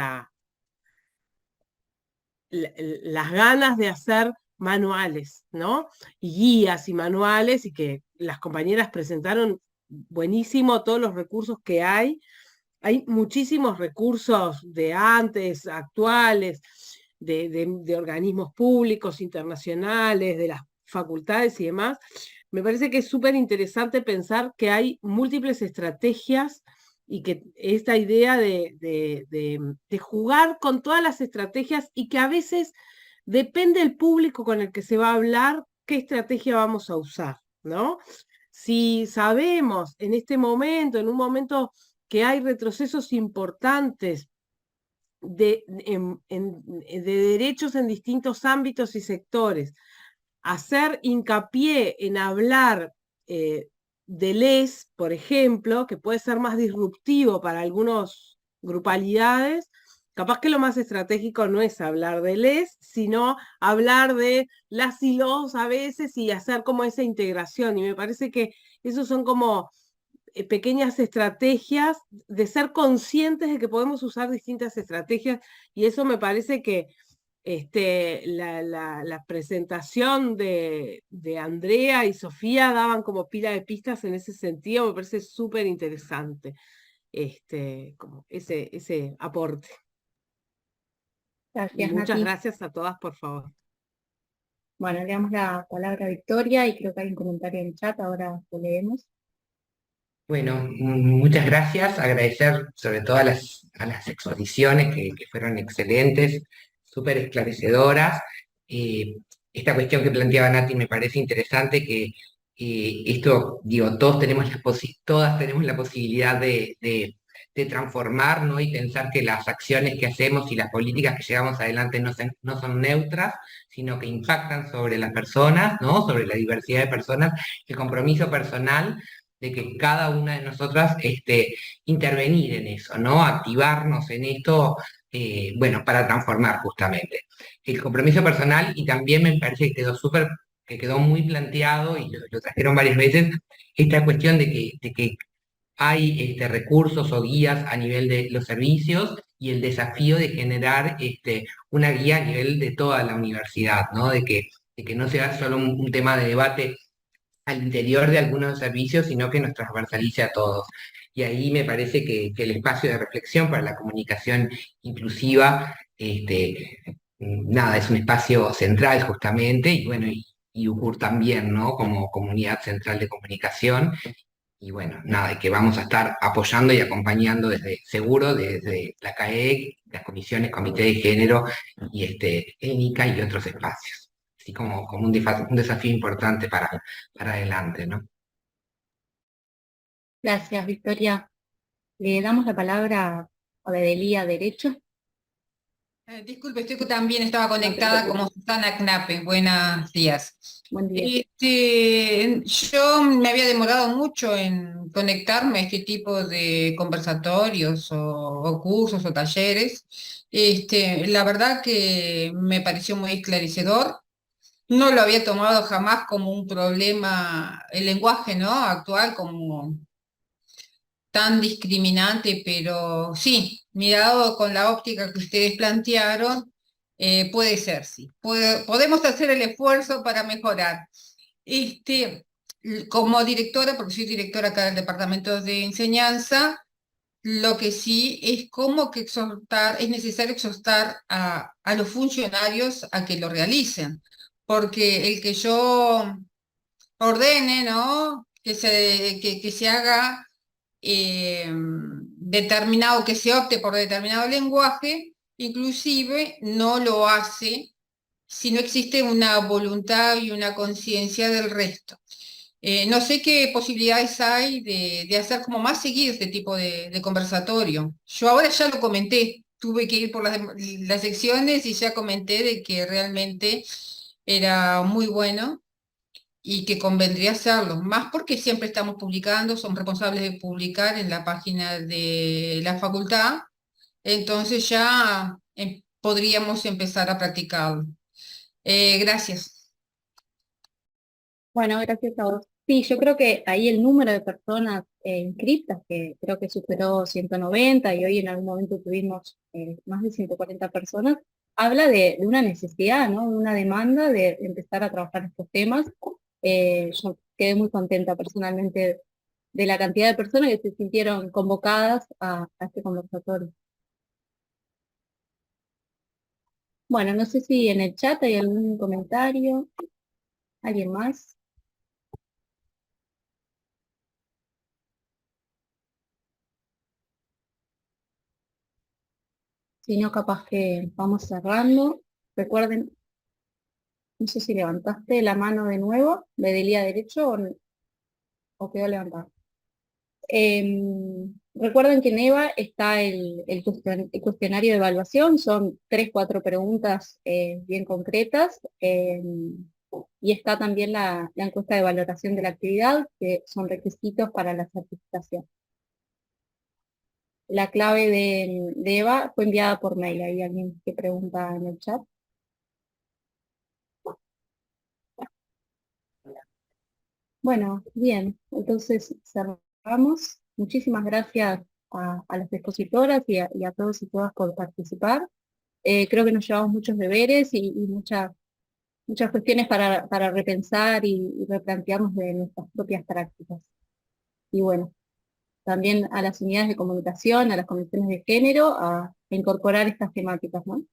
las ganas de hacer manuales, ¿no? Y guías y manuales, y que las compañeras presentaron buenísimo todos los recursos que hay. Hay muchísimos recursos de antes, actuales, de organismos públicos, internacionales, de las facultades y demás. Me parece que es súper interesante pensar que hay múltiples estrategias y que esta idea de jugar con todas las estrategias y que a veces depende el público con el que se va a hablar qué estrategia vamos a usar, ¿no? Si sabemos en este momento, en un momento que hay retrocesos importantes de derechos en distintos ámbitos y sectores, hacer hincapié en hablar de les, por ejemplo, que puede ser más disruptivo para algunas grupalidades, capaz que lo más estratégico no es hablar de les, sino hablar de las y los a veces y hacer como esa integración. Y me parece que esos son como pequeñas estrategias de ser conscientes de que podemos usar distintas estrategias, y eso me parece que la presentación de Andrea y Sofía daban como pila de pistas en ese sentido. Me parece súper interesante como ese aporte. Gracias, Muchas Nati. gracias a todas, por favor. Bueno, le damos la palabra a Victoria y creo que hay un comentario en el chat, ahora lo leemos. Bueno, muchas gracias. Agradecer sobre todo a las exposiciones que fueron excelentes, súper esclarecedoras. Esta cuestión que planteaba Nati me parece interesante, que esto, digo, todas tenemos la posibilidad de transformar, ¿no? Y pensar que las acciones que hacemos y las políticas que llevamos adelante no son neutras, sino que impactan sobre las personas, ¿no? Sobre la diversidad de personas, el compromiso personal de que cada una de nosotras intervenir en eso, ¿no? Activarnos en esto, bueno, para transformar justamente. El compromiso personal, y también me parece que quedó muy planteado, y lo trajeron varias veces, esta cuestión de que hay recursos o guías a nivel de los servicios y el desafío de generar una guía a nivel de toda la universidad, ¿no? De que no sea solo un tema de debate al interior de algunos servicios, sino que nos transversalice a todos. y ahí me parece que el espacio de reflexión para la comunicación inclusiva, nada, es un espacio central justamente, y bueno, y UCUR también, ¿no? Como comunidad central de comunicación. Y bueno, nada, que vamos a estar apoyando y acompañando seguro desde la CAEC, las comisiones, comité de género y ENICA y otros espacios. Así como un desafío importante para adelante, ¿no? Gracias, Victoria. Le damos la palabra a Bedelía Derecho. Disculpe, también estaba conectada como Susana Knappe. Buenos días. Buen día. Yo me había demorado mucho en conectarme a este tipo de conversatorios o cursos o talleres. La verdad que me pareció muy esclarecedor. No lo había tomado jamás como un problema, el lenguaje, ¿no? Actual como tan discriminante, pero sí, mirado con la óptica que ustedes plantearon, puede ser, sí. Podemos hacer el esfuerzo para mejorar. Como directora, porque soy directora acá del Departamento de Enseñanza, lo que sí es como que es necesario exhortar a los funcionarios a que lo realicen, porque el que yo ordene, ¿no? Que se haga determinado, que se opte por determinado lenguaje, inclusive no lo hace si no existe una voluntad y una conciencia del resto. No sé qué posibilidades hay de hacer como más seguido este tipo de conversatorio. Yo ahora ya lo comenté, tuve que ir por las secciones y ya comenté de que realmente era muy bueno y que convendría hacerlo, más porque siempre estamos publicando, somos responsables de publicar en la página de la facultad, entonces ya podríamos empezar a practicarlo. Gracias. Bueno, gracias a vos. Sí, yo creo que ahí el número de personas inscritas, que creo que superó 190 y hoy en algún momento tuvimos más de 140 personas, habla de una necesidad, ¿no? De una demanda de empezar a trabajar estos temas. Yo quedé muy contenta personalmente de la cantidad de personas que se sintieron convocadas a este conversatorio. Bueno, no sé si en el chat hay algún comentario. ¿Alguien más? Si no, capaz que vamos cerrando. Recuerden, no sé si levantaste la mano de nuevo, Bedelía Derecho o quedó levantada. Recuerden que en EVA está el cuestionario de evaluación, son 3-4 preguntas bien concretas, y está también la encuesta de valoración de la actividad, que son requisitos para la certificación. La clave de EVA fue enviada por mail, ¿hay alguien que pregunta en el chat? Bueno, bien, entonces cerramos. Muchísimas gracias a las expositoras y a todos y todas por participar. Creo que nos llevamos muchos deberes y muchas cuestiones para repensar y replantearnos de nuestras propias prácticas. Y bueno, también a las unidades de comunicación, a las comisiones de género, a incorporar estas temáticas, ¿no?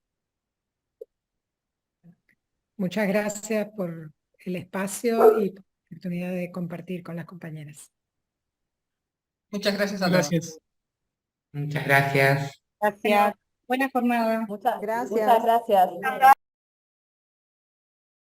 Muchas gracias por el espacio y por la oportunidad de compartir con las compañeras. Muchas gracias a todos. Muchas gracias. Gracias. Buena jornada. Muchas gracias.